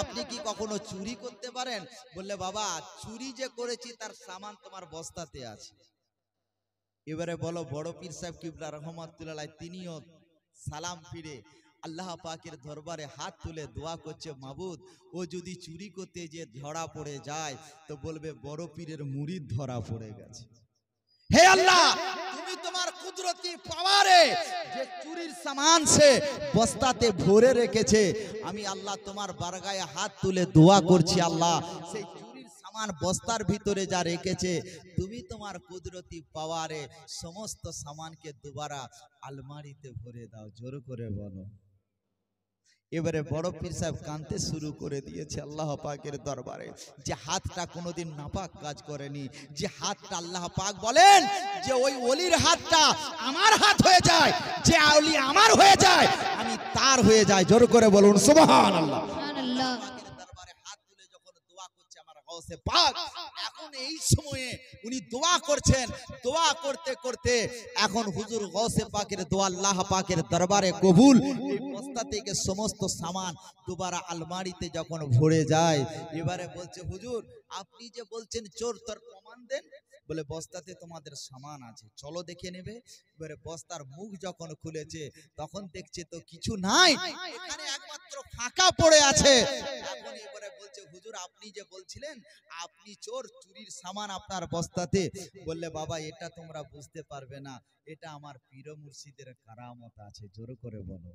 আপনি কি কখনো চুরি করতে পারেন? বললে বাবা চুরি যে করেছি তার সামান তোমার বস্তাতে আছে। এবারে বলো বড় পীর সাহেব কিবলা রহমাতুল্লাহ আলাইহি তিনিও সালাম ফিরে আল্লাহ পাকের দরবারে হাত তুলে দোয়া করছে, মাবুদ ও যদি চুরি করতে যে ধরা পড়ে যায় তো বলবে বড় পীরের মুরিদ ধরা পড়ে গেছে। হে আল্লাহ তুমি তোমার কুদরতি পাওয়ারে যে চুরির সামান সে বস্তাতে ভরে রেখেছে, আমি আল্লাহ তোমার বারগায়ে হাত তুলে দোয়া করছি, আল্লাহ সেই চুরির সামান বস্তার ভিতরে যা রেখেছে তুমি তোমার কুদরতি পাওয়ারে সমস্ত সামানকে দুবারা আলমারিতে ভরে দাও। জোর করে বলো। এবারে বড় পীর সাহেব কাঁদতে শুরু করে দিয়েছে আল্লাহ পাকের দরবারে, যে হাতটা কোনোদিন নাপাক কাজ করেনি, যে হাতটা আল্লাহ পাক বলেন যে ওই ওলির হাতটা আমার হাত হয়ে যায়, যে ওলি আমার হয়ে যায় আমি তার হয়ে যায়। জোর করে বলুন সুবহানাল্লাহ। সুবহানাল্লাহ। দরবারে হাত তুলে যখন দোয়া করছে আমার গাউসে পাক, এখন এই সময়ে উনি দোয়া করছেন, দোয়া করতে করতে এখন হুজুর গাউসে পাকের দোয়া আল্লাহ পাকের দরবারে কবুল। এই বস্তা থেকে সমস্ত সামান দুবারা আলমারিতে যখন ভরে যায়, এবারে বলছে হুজুর আপনি যে বলছেন চোর, তোর প্রমাণ দেন। বলে বস্তাতে তোমাদের সামান আছে, চলো দেখে নেবে। এবারে বস্তার মুখ যখন খুলেছে তখন দেখছে তো কিছু নাই, এখানে একমাত্র মাত্র ফাঁকা পড়ে আছে। এখন এবারে বলছে হুজুর আপনি যে বলছিলেন আপনি চোর, চুরির সামান আপনার বস্তাতে। বললে বাবা এটা তোমরা বুঝতে পারবে না, এটা আমার পীর মুর্শিদের কারামত আছে। জোর করে বলো,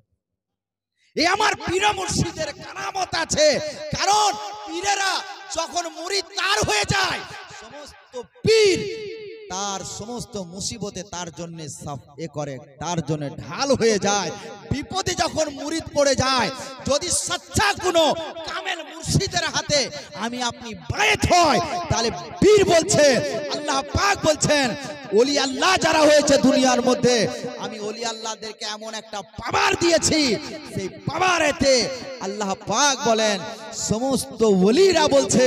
এই আমার পীর মুর্শিদের কারামত আছে। কারণ পীরেরা যখন মুরিদ তার হয়ে যায়, সমস্ত পীর তার সমস্ত মুসিবতে তার জন্য করে, তার জন্য ঢাল হয়ে যায়। বিপদে যখন মুরিদ পড়ে যায়, যদি সচ্চা কোনো কামেল মুর্শিদের হাতে আমি আপনি বায়েত হয়, তাহলে পীর বলছে, আল্লাহ পাক বলছেন, ওলি আল্লাহ যারা হয়েছে দুনিয়ার মধ্যে, আমি ওলি আল্লাহদেরকে এমন একটা পাওয়ার দিয়েছি, সেই পাওয়ারেতে আল্লাহ পাক বলেন সমস্ত ওলিরা বলছে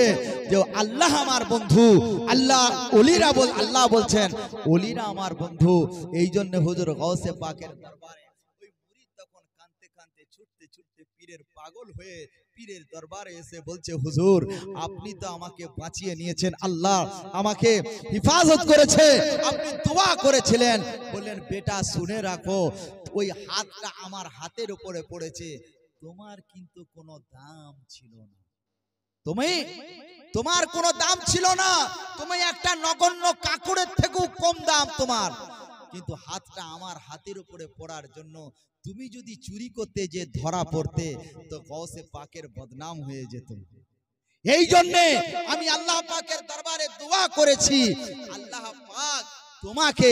যে আল্লাহ আমার বন্ধু। আল্লাহ ওলিরা আল্লাহ বলছেন ওলিরা আমার বন্ধু। এই জন্য হুজুর গাউসে পাকের দরবারে ওই মুরিদ তখন কাঁদতে কাঁদতে ছুটতে ছুটতে পীরের পাগল হয়ে পীরের দরবারে এসে বলছে হুজুর আপনি তো আমাকে বাঁচিয়ে নিয়েছেন, আল্লাহ আমাকে হিফাজত করেছে, আপনি দোয়া করেছিলেন। বললেন বেটা শুনে রাখো, ওই হাতটা আমার হাতের উপরে পড়েছে, তোমার কিন্তু কোনো দাম ছিল না, তোমার কোনো দাম ছিল না, তুমি একটা নগণ্য কাকুরের থেকেও কম দাম তোমার। কিন্তু হাতটা আমার হাতের উপরে পড়ার জন্য তুমি যদি চুরি করতে যে ধরা পড়তে, তো গাউসে পাকের বদনাম হয়ে যেত। এই জন্যে আমি আল্লাহ পাকের দরবারে দোয়া করেছি, আল্লাহ পাক তোমাকে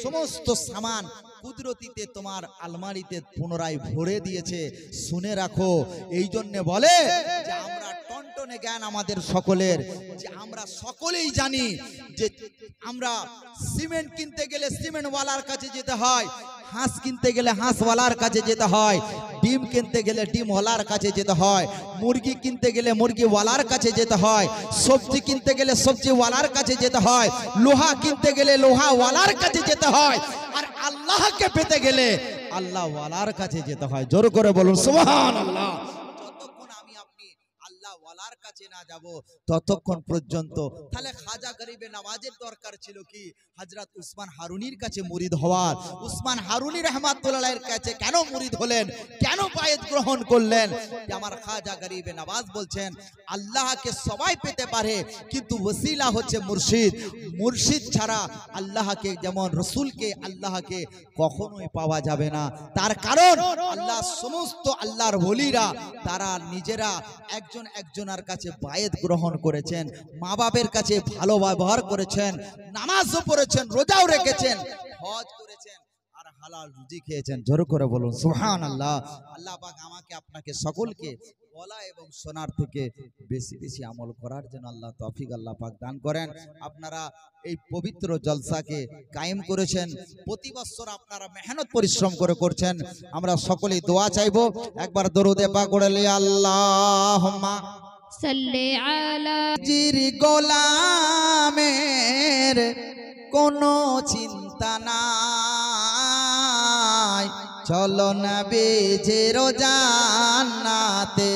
সমস্ত সামান কুদরতিতে তোমার আলমারিতে পুনরায় ভরে দিয়েছে। শুনে রাখো, এই জন্য বলে যে আমরা টনটনে জ্ঞান আমাদের সকলের, যে আমরা সকলেই জানি যে আমরা সিমেন্ট কিনতে গেলে সিমেন্টওয়ালার কাছে যেতে হয়, হাঁস কিনতে গেলে হাঁসওয়ালার কাছে যেতে হয়, ডিম কিনতে গেলে ডিমওয়ালার কাছে যেতে হয়, মুরগি কিনতে গেলে মুরগিওয়ালার কাছে যেতে হয়, সবজি কিনতে গেলে সবজিওয়ালার কাছে যেতে হয়, লোহা কিনতে গেলে লোহাওয়ালার কাছে যেতে হয়, আর আল্লাহকে পেতে গেলে আল্লাহওয়ালার কাছে যেতে হয়। জোর করে বলুন সুবহানাল্লাহ। যতক্ষণ আমি আপনি আল্লাহওয়ালার কাছে না যাব ততক্ষণ পর্যন্ত। তাহলে খাজা গরিবে নওয়াজের দরকার ছিল কি হযরত উসমান হারুনির কাছে মুরিদ হওয়ার। উসমান হারুনি রহমাতুল্লাহের কাছে কেন মুরিদ হলেন, কেন বায়াত গ্রহণ করলেন? আমার খাজা গরিবে নওয়াজ বলছেন আল্লাহকে সবাই পেতে পারে, কিন্তু ওসিলা হচ্ছে মুর্শিদ। মুর্শিদ ছাড়া আল্লাহকে, যেমন রসুলকে, আল্লাহকে কখনোই পাওয়া যাবে না। তার কারণ আল্লাহ সমস্ত আল্লাহর ওলিরা তারা নিজেরা একজন একজনের কাছে বায়াত গ্রহণ করেছেন, মা বাপের কাছে ভালো ব্যবহার করেছেন, নামাজও পড়েছেন, রোজাও রেখেছেন, হজ করেছেন, আর হালাল রুজি খেয়েছেন। জোর করে বলুন সুবহানাল্লাহ। আল্লাহ পাক আমাকে আপনাকে সকলকে বলা এবং শোনার থেকে বেশি বেশি আমল করার জন্য আল্লাহ তৌফিক আল্লাহ পাক দান করেন। আপনারা এই পবিত্র জলসাকে কায়েম করেছেন, প্রতি বছর আপনারা মেহনত পরিশ্রম করে করছেন। আমরা সকলেই দোয়া চাইবো, একবার দরুদে পাক পড়লে আল্লাহুম্মা সাল্লি আলা জির গোলামের কোনো চিন্তা নাই, চলো নবী যে জান্নাতে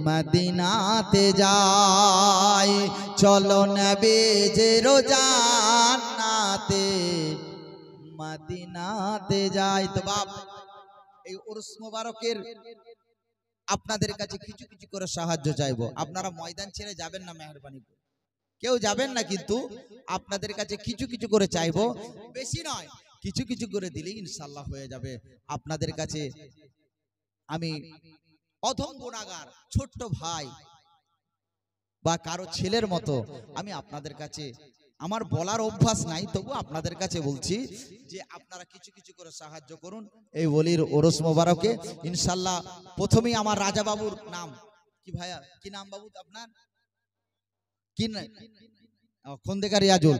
মদিনাতে যাই, চলো নবী যে জান্নাতে মদিনাতে যাই। তো বাপ এই উরুস মুবারকের আপনাদের কাছে কিছু কিছু করে সাহায্য চাইবো। আপনারা ময়দান ছেড়ে যাবেন না, মেহেরবানি করে কেউ যাবেন না, কিন্তু আপনাদের কাছে কিছু কিছু করে চাইবো, বেশি নয়, কিছু কিছু করে দিলেই ইনশাআল্লাহ হয়ে যাবে। আপনাদের কাছে আমি অধম গুনাহগার ছোট্ট ভাই বা কারো ছেলের মতো আমি আপনাদের কাছে, আমার বলার অভ্যাস নাই, তবু আপনাদের কাছে বলছি যে আপনারা কিছু কিছু করে সাহায্য করুন এই ওলির ওরস মোবারকে ইনশাআল্লাহ। প্রথমেই আমার রাজা বাবুর নাম কি, ভাইয়া কি নাম বাবু আপনার? কি খন্দকার রিয়াজুল।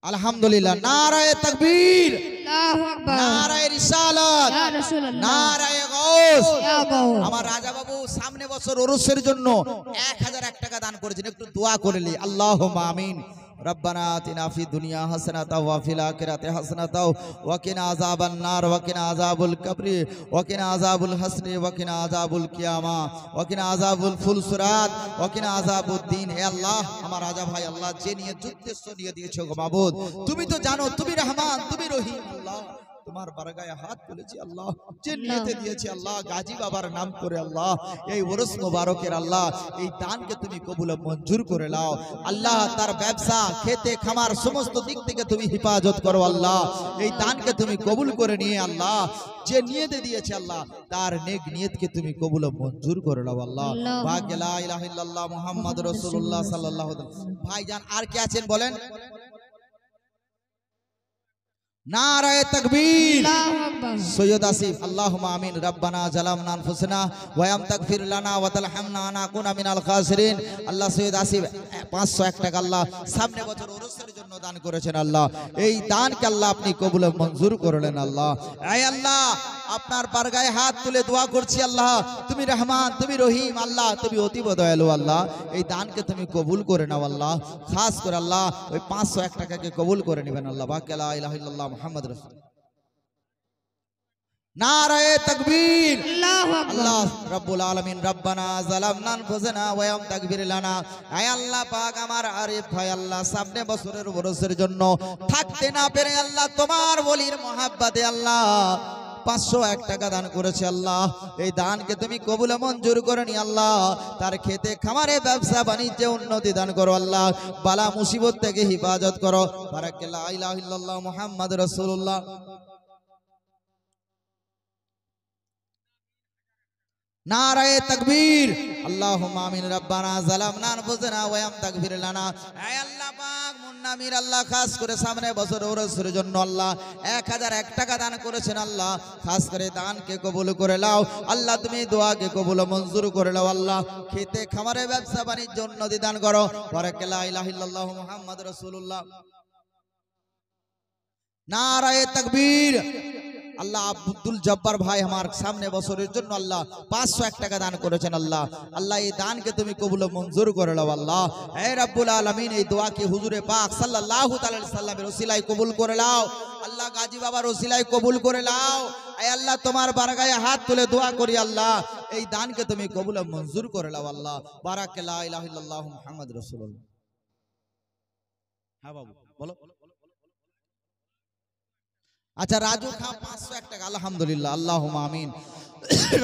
আলহামদুলিল্লাহ, নারায়ে তাকবীর, আল্লাহু আকবার, নারায়ে রিসালাত, ইয়া রাসূলুল্লাহ, নারায়ে গাউস। ইয়া গাউস। আমার রাজা বাবু সামনে বছর ওরসের জন্য 1001 টাকা দান করেছেন, একটু দোয়া করলি। আল্লাহুম্মা আমিন। রব্বানা আতিনা ফিদ দুনিয়া হাসানাতাও ওয়া ফিল আখিরাতি হাসানাতাও ওয়া কিনা আযাবান নার ওয়া কিনা আযাবুল কবরি ওয়া কিনা আযাবুল হাসরি ওয়া কিনা আযাবুল কিয়ামা ওয়া কিনা আযাবুল ফুলসুরাত ওয়া কিনা আযাবুদ্দিন। হে আল্লাহ, আমার রাজা ভাই আল্লাহ যে নিয়ে যুদ্ধের নিয়ে দিয়েছো গো মাবুদ, তুমি তো জানো, তুমি রহমান, তুমি রহিম। আল্লাহ তোমার বারগায়ে হাত তুলেছি আল্লাহ, যে নিয়তে দিয়েছি আল্লাহ গাজী বাবার নাম করে আল্লাহ এই ওরস মোবারকের আল্লাহ এই দানকে তুমি কবুল ও মঞ্জুর করে নাও আল্লাহ। তার ব্যবসা খেতে খামার সমস্ত দিক থেকে তুমি হিফাজত করো আল্লাহ। এই দানকে তুমি কবুল করে নিয়ে আল্লাহ যে নিয়তে দিয়েছে আল্লাহ তার নেক নিয়তকে তুমি কবুল ও মঞ্জুর করে নাও আল্লাহ। পাক লা ইলাহা ইল্লাল্লাহ মুহাম্মাদুর রাসূলুল্লাহ সাল্লাল্লাহু আলাইহি ওয়াসাল্লাম। ভাইজান আর কে আছেন বলেন? নারায়ে তাকবীর। আল্লাহু আকবার। সৈয়দ আসিফ আল্লাহুম্মা আমিন। রব্বানা জালামনা আনফুসানা ওয়া ইয়াম তাগফির লানা ওয়া তারহামনা নাকুনা মিনাল খাসিরিন। আল্লাহ সৈয়দ আসিফ 501 টাকা আল্লাহ সামনে বছর ওরসের জন্য দান করেছেন আল্লাহ। এই দানকে আল্লাহ আপনি কবুল ও মঞ্জুর করলেন আল্লাহ। এই আল্লাহ আপনার বারগায়ে হাত তুলে দোয়া করছি আল্লাহ, তুমি রহমান, তুমি রহিম আল্লাহ, তুমি অতীব দয়ালু আল্লাহ। এই দানকে তুমি কবুল করে নাও আল্লাহ। খাস করে আল্লাহ ওই 501 টাকাকে কবুল করে নেবেন আল্লাহ। পাক লা ইলাহা ইল্লাল্লাহ মুহাম্মাদুর রাসূল। নারায়ে তাকবীর। আল্লাহু আকবার। আল্লাহ রাব্বুল আলামিন রব্বানা যালামনা আনফুসানা ওয়া ইয়াম তাগফির লানা। আয় আল্লাহ পাক আমার আরিফ ভাই আল্লাহ সামনে বছরের ওরসের জন্য থাকতে না পেরে আল্লাহ তোমার ওলির মহাব্বতে আল্লাহ 501 টাকা দান করেছে আল্লাহ। এই দানকে তুমি কবুল ও মঞ্জুর করে নি আল্লাহ। তার খেতে খামারে ব্যবসা বাণিজ্যে উন্নতি দান করো আল্লাহ। বালা মুসিবত থেকে হিফাজত করো। বারাকা লা ইলাহা ইল্লাল্লাহ মুহাম্মাদুর রাসূলুল্লাহ। নারায়ে তাকবীর। আল্লাহুম্মা আমিন। রব্বানা যালামনা আনফুসানা ওয়া ইয়াম তাগফির লানা। হে আল্লাহ পাক মুন্নামির আল্লাহ খাস করে সামনে বছর ওরসের জন্য আল্লাহ 1001 টাকা দান করেছেন আল্লাহ। খাস করে দানকে কবুল করে নাও আল্লাহ, তুমি দোয়াকে কবুল ও মঞ্জুর করে নাও আল্লাহ। খেতে খামারে ব্যবসা বাণিজ্য উন্নতি দান করো। বারাকা লা ইলাহা ইল্লাল্লাহ মুহাম্মাদুর রাসূলুল্লাহ। নারায়ে তাকবীর। আল্লাহ আব্দুল জব্বার ভাই আমার সামনে বছরের জন্য আল্লাহ 501 টাকা দান করেছেন আল্লাহ। আল্লাহ এই দানকে তুমি কবুল ও মঞ্জুর করে নাও আল্লাহ। হে রব্বুল আলামিন এই দোয়াকে হুজুরে পাক সাল্লাল্লাহু তাআলা আলাইহি সাল্লামের ওসিলায় কবুল করে নাও আল্লাহ। গাজী বাবার ওসিলায় কবুল করে নাও। হে আল্লাহ তোমার বারগায়ে হাত তুলে দোয়া করি আল্লাহ এই দানকে তুমি কবুল ও মঞ্জুর করে নাও আল্লাহ। বারাকা লা ইলাহা ইল্লাল্লাহ মুহাম্মাদুর রাসূলুল্লাহ। হ্যাঁ বাবু বলো। আচ্ছা রাজু খান 501 টাকা আলহামদুলিল্লাহ। আল্লাহুম্মা আমিন।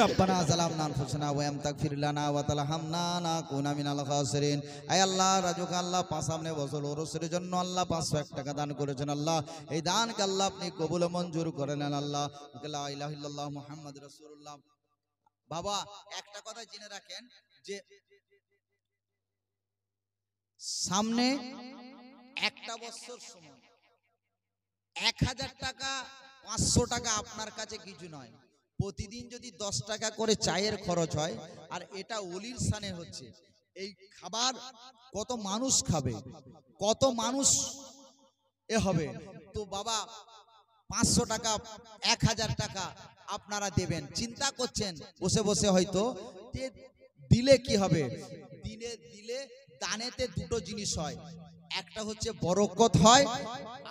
রব্বানা যালামনা আনফুসানা ওয়া ইয়াম তাগফির লানা ওয়া তারহামনা নাকুনা মিনাল খাসিরিন। আয় আল্লাহ রাজু খান আল্লাহ সামনে বছর ওরসের জন্য আল্লাহ 501 টাকা দান করেছেন আল্লাহ। এই দানকে আল্লাহ আপনি কবুল ও মঞ্জুর করে নেন আল্লাহ। লা ইলাহা ইল্লাল্লাহ মুহাম্মাদুর রাসূলুল্লাহ। বাবা একটা কথা জেনে রাখেন যে সামনে একটা বছর সময় 1000 টাকা 500 টাকা আপনার কাছে কিছু নয়। প্রতিদিন যদি 10 টাকা করে চায়ের খরচ হয় আর এটা ওলির শানে হচ্ছে, এই খাবার কত মানুষ খাবে, কত মানুষ এ হবে। তো বাবা 500 টাকা 1000 টাকা আপনারা দেবেন, চিন্তা করছেন বসে বসে হয়তো দিলে কি হবে। দিলে দানেতে দুটো জিনিস হয়, একটা হচ্ছে বরকত হয়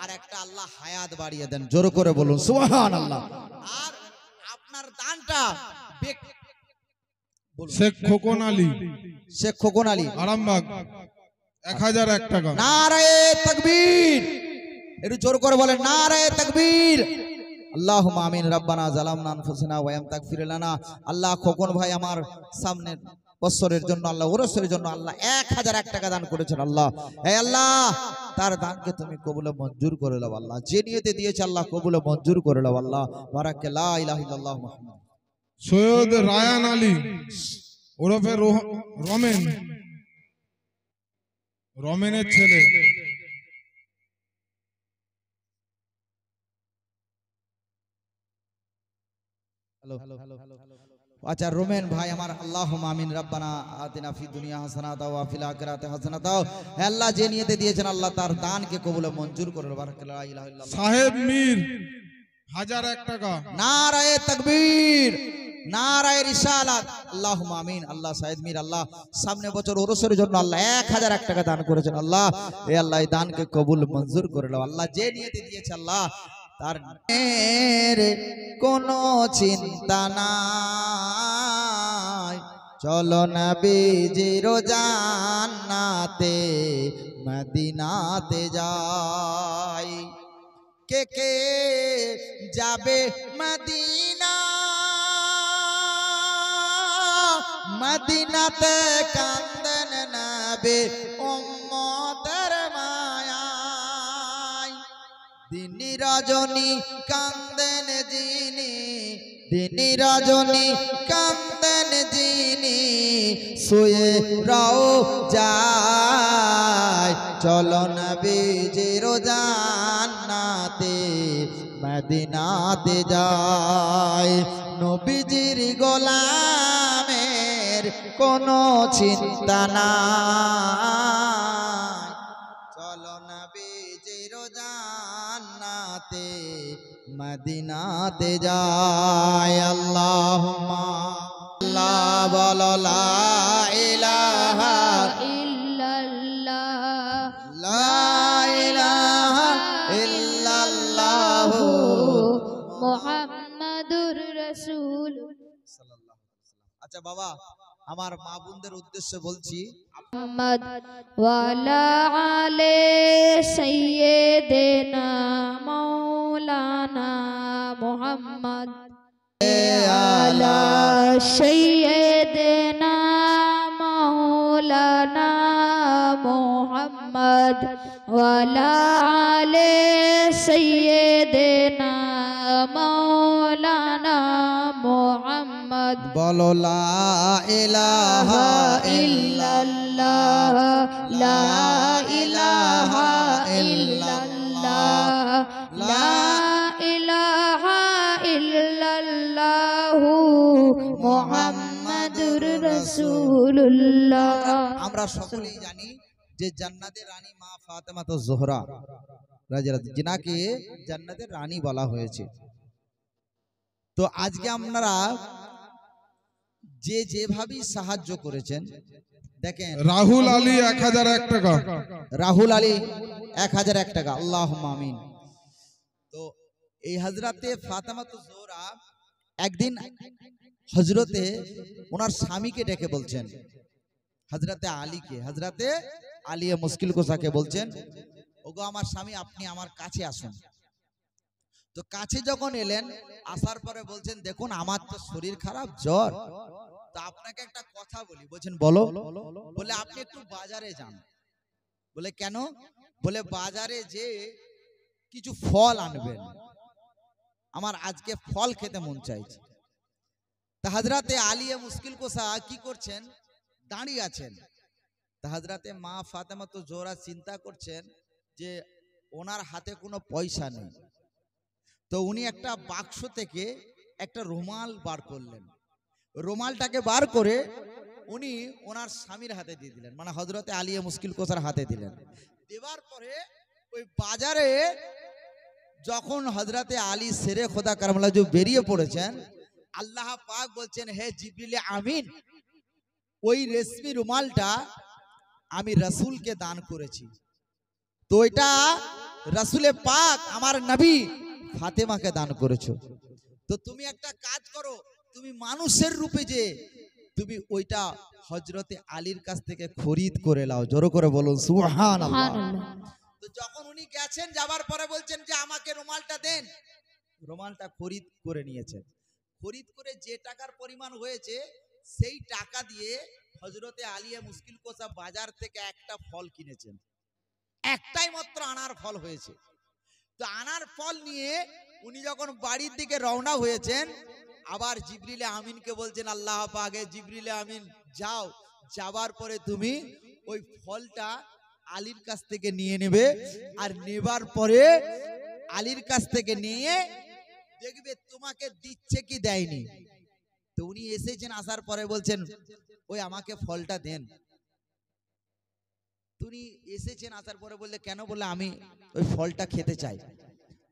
আর একটা আল্লাহ হায়াত বাড়িয়ে দেন। জোর করে বলুন সুবহানাল্লাহ। আর আপনার দানটা শেখ খোকন আলী, শেখ খোকন আলী আরামবাগ 1001 টাকা। নারায়ে তাকবীর। একটু জোর করে বলেন নারায়ে তাকবীর। আল্লাহুম্মা আমিন। রব্বানা যালামনা আনফুসানা ওয়া ইয়াম তাগফির লানা। আল্লাহ খোকন ভাই আমার সামনে বছরের জন্য আল্লাহ ওরসের জন্য আল্লাহ 1001 টাকা দান করেছেন আল্লাহ। হে আল্লাহ তার দানকে তুমি কবুল ও মঞ্জুর করে নাও আল্লাহ। যে নিয়তে দিয়েছে আল্লাহ কবুল ও মঞ্জুর করে নাও আল্লাহ। বারাকা লা ইলাহা ইল্লাল্লাহ মুহাম্মাদ। সৈয়দ রায়ান আলী ওরফে রমেনের ছেলে। আচ্ছা রোমেন ভাই আমার আল্লাহুম্মা আমিন। রব্বানা আতিনা ফিদ দুনিয়া হাসানাতা ওয়া ফিল আখিরাতি হাসানাতা। হে আল্লাহ যে নিয়তে দিয়েছেন আল্লাহ তার দানকে কবুল ও মঞ্জুর করে নাও। বারাকা লা ইলাহা ইল্লাল্লাহ। সাহেব মীর 1001 টাকা। নারায়ে তাকবীর। নারায়ে রিসালাত। আল্লাহুম্মা আমিন। আল্লাহ সাইদ মীর আল্লাহ সামনে বছর ওরসের জন্য আল্লাহ 1001 টাকা দান করেছেন আল্লাহ। এ আল্লাহ এই দানকে কবুল মঞ্জুর করে নাও আল্লাহ। যে নিয়তে দিয়েছে আল্লাহ তার কোনো চিন্তা নাই। চলো নবীজির জান্নাতে মদিনাতে যাই। কে কে যাবে মদিনা, মদিনাতে কান্দেন নবী উম্মতের মায়ায়। দিন রজনী কান্দেন যিনি, দিন রজনী কান্দেন যিনি, শুয়ে রাও যায়। চলো নবীজির জান্নাতে মদিনাতে যায়। নবীজির গোলামের কোনো চিন্তা নাই। চলো নবীজির জান্নাতে মদিনাতে যায়। আল্লাহুম্মা আল্লাহ বলো লা ইলাহা ইল্লাল্লাহ লা ইলাহা ইল্লাল্লাহ মুহাম্মাদুর রাসূল। আচ্ছা বাবা, আমার মা বোনদের উদ্দেশ্যে বলছি, মুহাম্মদ ওয়ালা আলে সাইয়্যিদিনা মাওলানা মুহাম্মদ আলা সাইয়্যিদিনা মাওলানা মুহাম্মদ ওয়ালা আলে সাইয়্যিদিনা মাওলানা মুহাম্মদ। বলো লা ইলাহা ইল্লাল্লাহ লা ইলাহা ইল্লাল্লাহ লা ইলাহা ইল্লাল্লাহ মুহাম্মাদুর রাসূলুল্লাহ। আমরা সকলেই জানি যে জান্নাতের রানী মা ফাতেমা তো জোহরা রাদিয়াল্লাহু, যিনাকে জান্নাতের রানী বলা হয়েছে। তো আজকে আপনারা যে যেভাবে সাহায্য করেছেন, দেখেন রাহুল আলী 1001 টাকা, রাহুল আলী 1001 টাকা, আল্লাহুম্মা আমিন। তো এই হযরতে ফাতেমা তো জোহরা একদিন হযরতে ওনার স্বামীকে ডেকে বলছেন, হযরতে আলীকে, হযরতে আলী মুশকিল কোসাকে বলছেন, ওগো আমার স্বামী আপনি আমার কাছে আসুন। তো কাছে যখন এলেন, আসার পরে বলছেন দেখুন আমার তো শরীর খারাপ, জ্বর, তো আপনাকে একটা কথা বলি। বলছেন বলো। বলে আপনি একটু বাজারে যান। বলে কেন? বলে বাজারে যে কিছু ফল আনবেন, আমার আজকে ফল খেতে মন চাইছে। তা হযরতে আলী মুশকিল কোসা কি করছেন? দাঁড়িয়ে আছেন। তা হযরতে মা ফাতেমা তো জোহরা চিন্তা করছেন যে ওনার হাতে কোনো পয়সা নেই। তো উনি একটা বাক্স থেকে একটা রুমাল বার করলেন। রুমালটাকে বার করে উনি ওনার স্বামীর হাতে দিয়ে দিলেন, মানে হযরতে আলী মুশকিল কোসার হাতে দিলেন। দেওয়ার পরে ওই বাজারে যখন হযরতে আলী শেরে খোদা কারমাল্লাহ বেরিয়ে পড়েছেন, আল্লাহ পাক বলছেন হে জিবরিল আমিন, ওই রেশমি রুমালটা আমি রাসূলকে দান করেছি। তো এটা রাসূলে পাক আমার নবী ফাতেমাকে দান করেছো। তো তুমি একটা কাজ করো, তুমি মানুষের রূপে যে তুমি ওইটা হযরতে আলীর কাছ থেকে খরিদ করে লাও। জোরে করে বলুন সুবহানাল্লাহ। তো যখন উনি গেছেন, যাবার পরে বলছেন যে আমাকে রুমালটা দেন। রুমালটা খরিদ করে নিয়েছেন। খরিদ করে যে টাকার পরিমাণ হয়েছে সেই টাকা দিয়ে হযরতে আলী মুশকিল কোসা বাজার থেকে একটা ফল কিনেছেন। একটাই মাত্র আনার ফল হয়েছে। তো আনার ফল নিয়ে উনি যখন বাড়ির দিকে রওনা হয়েছেন, আবার জিবরিল আমিনকে বলছেন আল্লাহ পাক, জিবরিল আমিন যাও, যাবার পরে তুমি ওই ফলটা আলীর কাছ থেকে নিয়ে নেবে, আর নেবার পরে আলীর কাছ থেকে নিয়ে দেখবে তোমাকে দিচ্ছে কি দেয়নি। তো উনি এসেছেন, আসার পরে বলছেন ওই আমাকে ফলটা দেন। উনি এসেছেন, আসার পরে বললে কেন? বললে আমি ওই ফলটা খেতে চাই।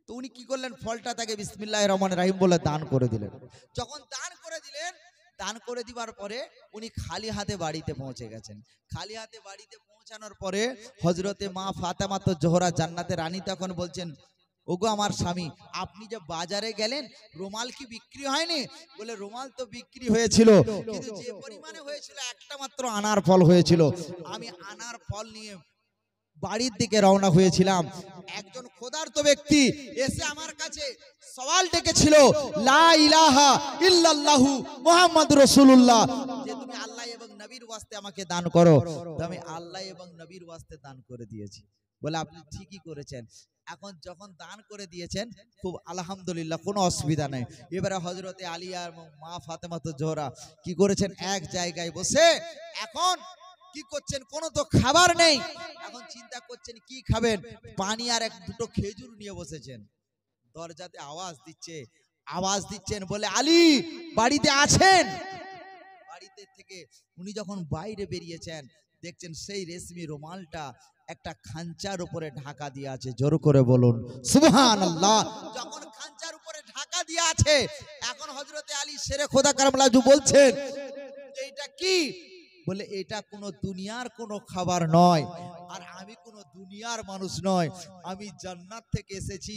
তো উনি কি করলেন? ফলটা তাকে বিসমিল্লাহির রহমানির রহিম বলে দান করে দিলেন। যখন দান করে দিলেন, দান করে দিবার পরে উনি খালি হাতে বাড়িতে পৌঁছে গেছেন। খালি হাতে বাড়িতে পৌঁছানোর পরে হযরতে মা ফাতেমা তো জোহরা জান্নাতের রানী তখন বলছেন, ওগো আমার স্বামী, আপনি যে বাজারে গেলেন রুমাল কি বিক্রি হয়নি? বলে রুমাল তো বিক্রি হয়েছিল, কিন্তু যে পরিমাণে হয়েছিল একটা মাত্র আনার ফল হয়েছিল। আমি আনার ফল নিয়ে বাড়ির দিকে রওনা হয়েছিলাম, একজন ক্ষুধার্ত ব্যক্তি এসে আমার কাছে সওয়াল ডেকেছিল, লা ইলাহা ইল্লাল্লাহু মুহাম্মাদুর রাসূলুল্লাহ, যে তুমি আল্লাহ এবং নবীর ওয়াস্তে আমাকে দান করো। তো আমি আল্লাহ এবং নবীর ওয়াস্তে দান করে দিয়েছি। বলে আপনি ঠিকই করেছেন, এখন যখন দান করে দিয়েছেন খুব আলহামদুলিল্লাহ, কোনো অসুবিধা নেই। এবারে হযরতে আলী আর মা ফাতেমা তো জোহরা কি করেছেন, এক জায়গায় বসে এখন কি করছেন, কোনো তো খাবার নেই, এখন চিন্তা করছেন কি খাবেন, পানি আর এক দুটো খেজুর নিয়ে বসেছেন। দরজাতে আওয়াজ দিচ্ছেন, বলে আলী বাড়িতে আছেন? বাড়িতে থেকে উনি যখন বাইরে বেরিয়েছেন, দেখছেন সেই রেশমি রুমালটা একটা খাঞ্চার উপরে ঢাকা দিয়ে আছে। জোর করে বলুন সুবহানাল্লাহ। যখন খাঞ্চার উপরে ঢাকা দিয়ে আছে, এখন হযরতে আলী শেরে খোদা কারবালাজু বলছেন এইটা কি? বলে এটা কোনো দুনিয়ার কোনো খাবার নয়, আর আমি কোনো দুনিয়ার মানুষ নয়, আমি জান্নাত থেকে এসেছি,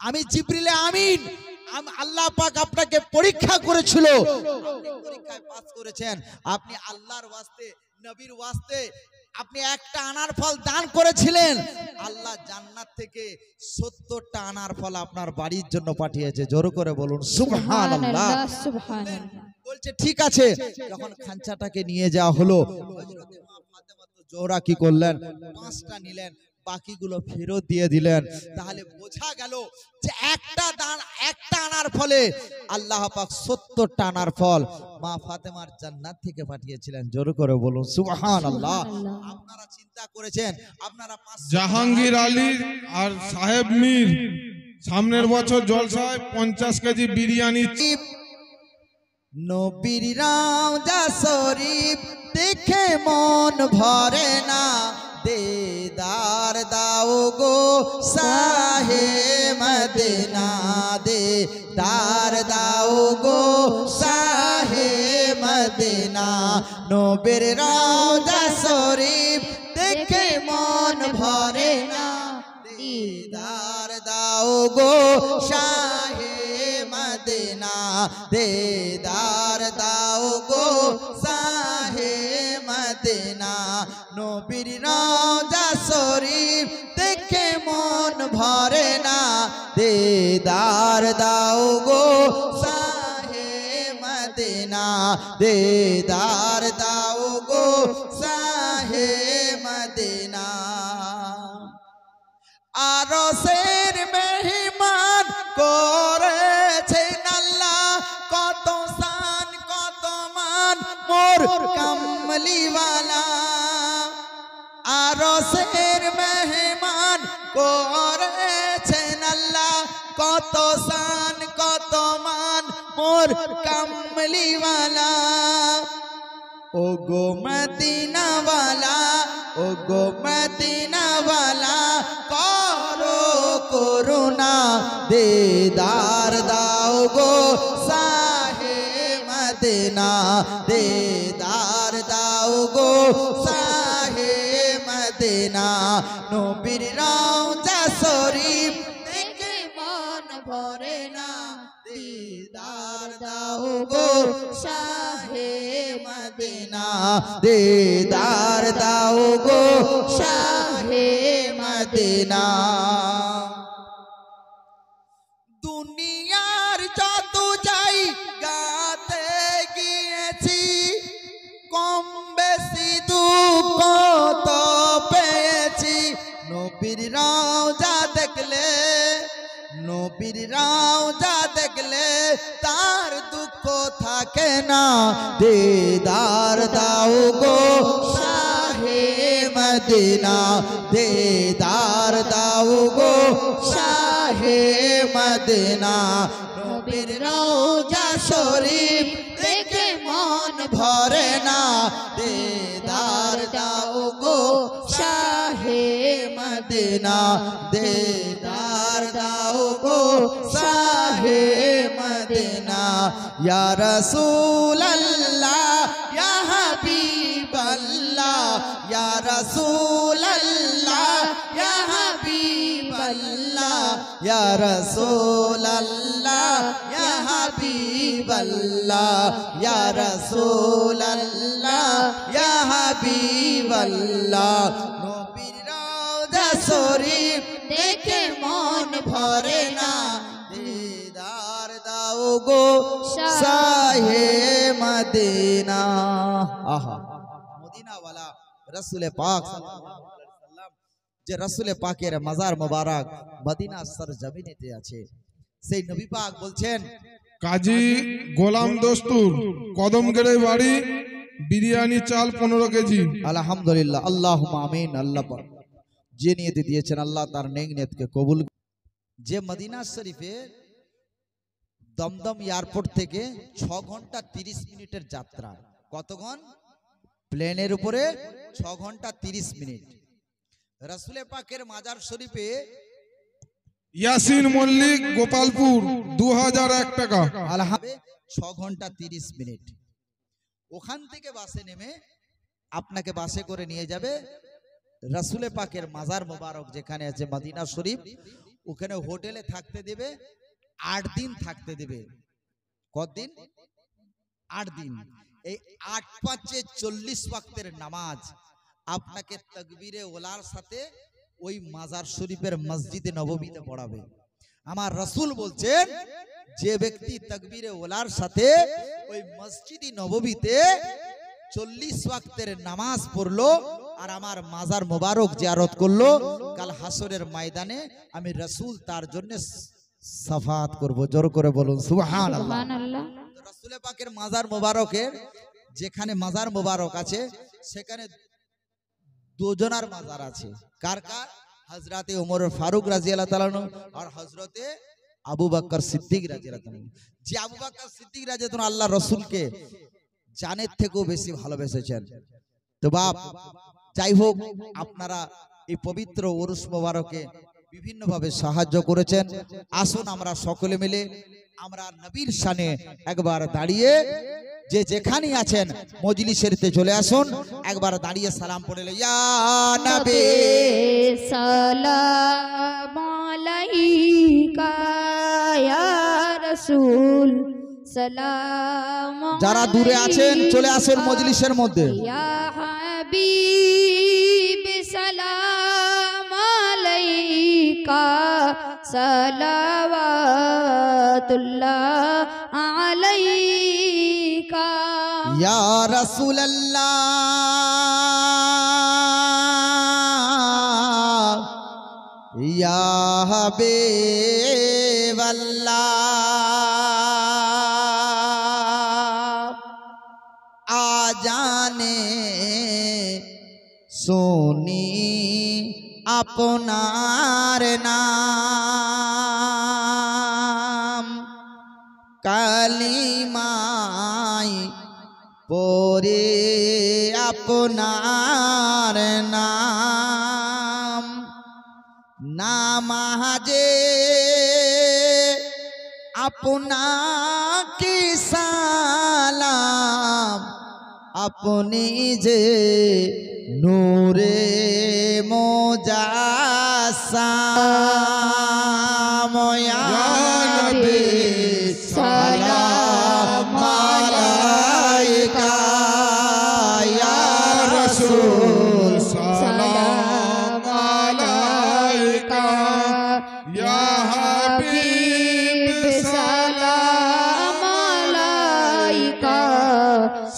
আমি জিবরিল আমিন। আল্লাহ পাক আপনাকে পরীক্ষা করেছিল, আপনি পরীক্ষায় পাস করেছেন, আপনি আল্লাহর ওয়াস্তে নবীর ওয়াস্তে আপনি একটা আনার ফল দান করেছিলেন, আল্লাহ জান্নাত থেকে 70টা আনার ফল আপনার বাড়ির জন্য পাঠিয়েছে। জোর করে বলুন সুবহানাল্লাহ। সুবহানাল্লাহ। বলছে ঠিক আছে। যখন খাঞ্চাটাকে নিয়ে যাওয়া হলো, হযরতে মা ফাতেমা তো জোহরা কি করলেন, 5টা নিলেন, বাকিগুলো ফেরত দিয়ে দিলেন। তাহলে বোঝা গেল যে একটা আনার ফলে আল্লাহ পাক 70টা আনার ফল মা ফাতেমার জান্নাত থেকে পাঠিয়েছিলেন। জোর করে বলুন সুবহানাল্লাহ। আপনারা চিন্তা করেছেন, আপনারা জাহাঙ্গীর আলী আর সাহেব মীর সামনের বছর জলসায় 50 কেজি বিরিয়ানি। নবীর রওজা শরীফ দেখে মন ভরে না, দেদার দাও গো শাহে মদিনা, দেদার দাও গো শাহে মদিনা। নবীর রওজা শরীফ দেখে মন ভরে না, দেদার দাও গো শাহে মদিনা, দেদার দাও গো শাহে মদিনা। নবীর রওজা শরীফ দেখে মন ভরে না, দেদার দাও গো শাহে মদিনা, দেদার দাও গো শাহে মদিনা। আরশের মেহমান করেছেন আল্লাহ, কত শান কত মান মোর কামলিওয়ালা। আরশের মেহমান করেছেন আল্লাহ, কত শান কত মান মোর কামলিওয়ালা। ও গো মদিনাওয়ালা, ও গো মদিনাওয়ালা, করো করুণা, দেদার দাও গো শাহে মদিনা, দেদার দাও গো শাহে মদিনা। নবীর রওজা শরীফ দেখে মন ভরে না, দেদার দাও গো শাহে মদিনা, দেদার দাও গো শাহে মদিনা। দুনিয়ার যত জায়গাতে গিয়েছি, কম বেশি দুঃখ তো পেয়েছি, নবীর রওজা দেখলে, নবীর রওজা দেখলে তার দুঃখ থাকে না, দেদার দাও গো শাহে মদিনা, দেদার দাও গো শাহে মদিনা। নবীর রওজা শরীফ দেখে মন ভরে না, দেদার দাও গো শাহে মদিনা, দেদার দাও গো শাহে মদিনা। ইয়া রাসূলুল্লাহ ইয়া হাবিবাল্লাহ, ইয়া রাসূলুল্লাহ ইয়া হাবিবাল্লাহ, ইয়া রাসূলুল্লাহ ইয়া হাবিবাল্লাহ, ইয়া রাসূলুল্লাহ ইয়া হাবিবাল্লাহ। নবীর শরীফ দেখে মন ভরে না, দিদার দাও গো শাহে মদিনা। আহা, মদিনাওয়ালা রাসূলে পাক সাল্লাল্লাহু আলাইহি ওয়াসাল্লাম, যে রাসূলে পাকের মাজার মোবারক মদিনা সরজমিনেতে আছে, সেই নবী পাক বলছেন, কাজী গোলাম দস্তুর, কদমগেড়ে বাড়ি, বিরিয়ানি চাল 15 কেজি। আলহামদুলিল্লাহ, আল্লাহুম্মা আমিন। আল্লাহ পাক যে নিয়ত দিয়েছেন আল্লাহ তার নেক নিয়তকে কবুল। যে মদিনা শরীফে দমদম এয়ারপোর্ট থেকে 6 ঘন্টা 30 মিনিটের যাত্রা। কতক্ষণ? প্লেনের উপরে 6 ঘন্টা 30 মিনিট। রাসূলে পাকের মাজার শরীফে ইয়াসিন মল্লিক, গোপালপুর, 2001 টাকা। আলহামদুলিল্লাহ 6 ঘন্টা 30 মিনিট। ওখান থেকে বাসে নেমে আপনাকে বাসে করে নিয়ে যাবে রাসূলে পাকের মাজার মোবারক যেখানে আছে মদিনা শরীফ। ওখানে হোটেলে থাকতে দেবে, 8 দিন থাকতে দেবে। কতদিন? 8 দিন। এই 8 পাঁচে 40 ওয়াক্তের নামাজ আপনাকে তাকবীরে ওলার সাথে ওই মাজার শরীফের মসজিদে নববীতে পড়াবে। আমার রাসূল বলছেন, যে ব্যক্তি তাকবীরে ওলার সাথে ওই মসজিদি নববীতে 40 ওয়াক্তের নামাজ পড়লো আর আমার মাজার মোবারক জিয়ারত করলো, কাল হাসরের ময়দানে আমি রাসূল তার জন্য সাফাত করব। জোর করে বলুন সুবহানাল্লাহ। সুবহানাল্লাহ। রাসূলে পাকের মাজার মোবারকের যেখানে মাজার মোবারক আছে সেখানে দুজনার মাজার আছে। কার কার? হযরতে ওমর ফারুক রাদিয়াল্লাহু তাআলা আর হযরতে আবু বকর সিদ্দিক রাদিয়াল্লাহু তাআলা। যে আবু বকর সিদ্দিক রাদিয়াল্লাহু তাআলা আল্লাহ রাসূলকে জানের থেকেও বেশি ভালোবেসেছেন। তো বাপ, যাই হোক, আপনারা এই পবিত্র উরুস মোবারকে বিভিন্নভাবে সাহায্য করেছেন। আসুন আমরা সকলে মিলে আমরা নবীর শানে একবার দাঁড়িয়ে, যে যেখানে আছেন মজলিসেরতে চলে আসুন, একবার দাঁড়িয়ে সালাম পড়ে ইয়া নবী সালাম আলাইকা ইয়া রাসূল সালাম। যারা দূরে আছেন চলে আসুন মজলিসের মধ্যে। ইয়া হাবিব সালাম আলাইকা সালাওয়াতুল্লাহ আলাইকা ইয়া রাসূলুল্লাহ ইয়া হাবিবাল্লাহ। আজানে শুনি আপনার নাম, কালিমাই পড়ে আপনার নাম, নামাজে আপনাকে সালাম, আপনি যে নূরে মুজাসসাম। ইয়া নবী সালাম আলাইকা ইয়া রাসূল সালাম আলাইকা ইয়া হাবিব সালাম আলাইকা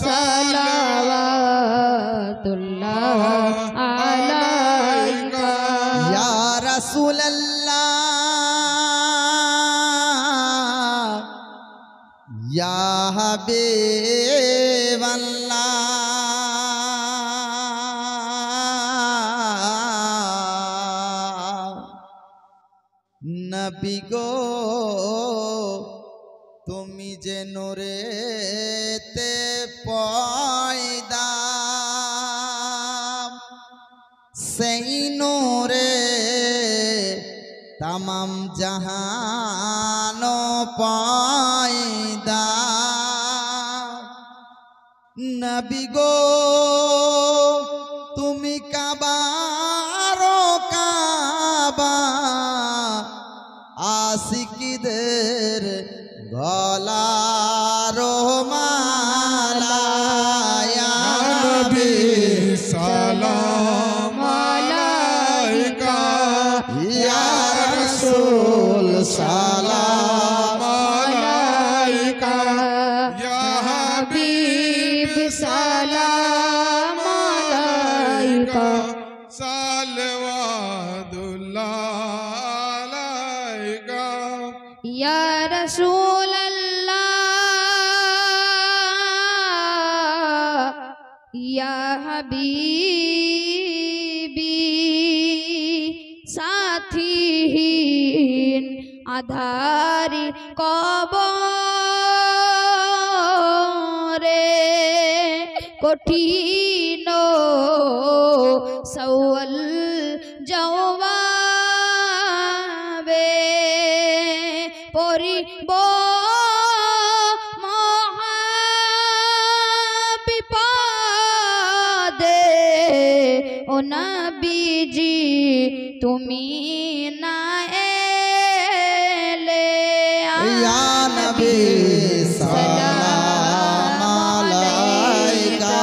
সালাওয়াতুল্লাহ আলাইকা ইয়া রাসূলুল্লাহ ইয়া হাবিবাল্লাহ। নবী গো তুমি যে নূরেতে পয়দা, সেই নূরে তামাম জাহান পয়দা। নবী গো তুমি কাবার কাবা, আশিকদের গলার মালা। ইয়া নবী নবী সালাম আলাইকা सलाम अलैका सलवातुल्लाह अलैका या रसूल अल्लाह या हबीबी साथीहीन आधारी কবরে কঠিন সওয়াল জবাবে পরিব মহাবিপদে ও নবীজি তুমি না এলে ইয়া নবী সালাম আলাইকা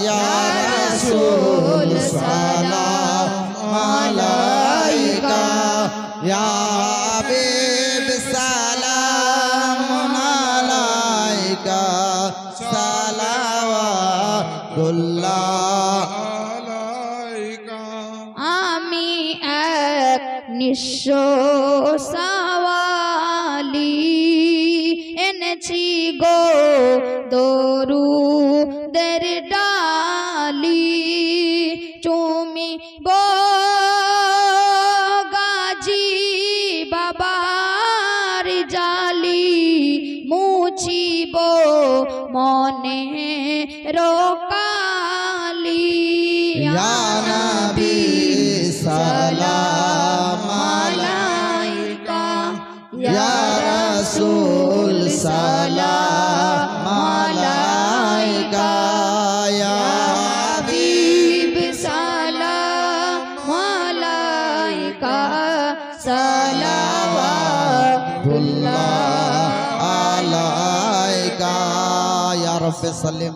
ইয়া রাসূল সালাম আলাইকা ইয়া হাবিব সালাম আলাইকা সালাওয়াতুল্লাহ আলাইকা আমি এক নিঃস্ব সাওয়ালি এনেছি গো দরুদের ডালি তুমি গো গাজী বাবার জালি মুছিব মনে রোকালি ইয়া নবী সালাম আলাইকা ইয়া রাসূল সালাম আলাইকা ইয়া হাবিব সালাম আলাইকা সালাওয়াতুল্লাহ আলাইকা ইয়া রাব্বি সাল্লি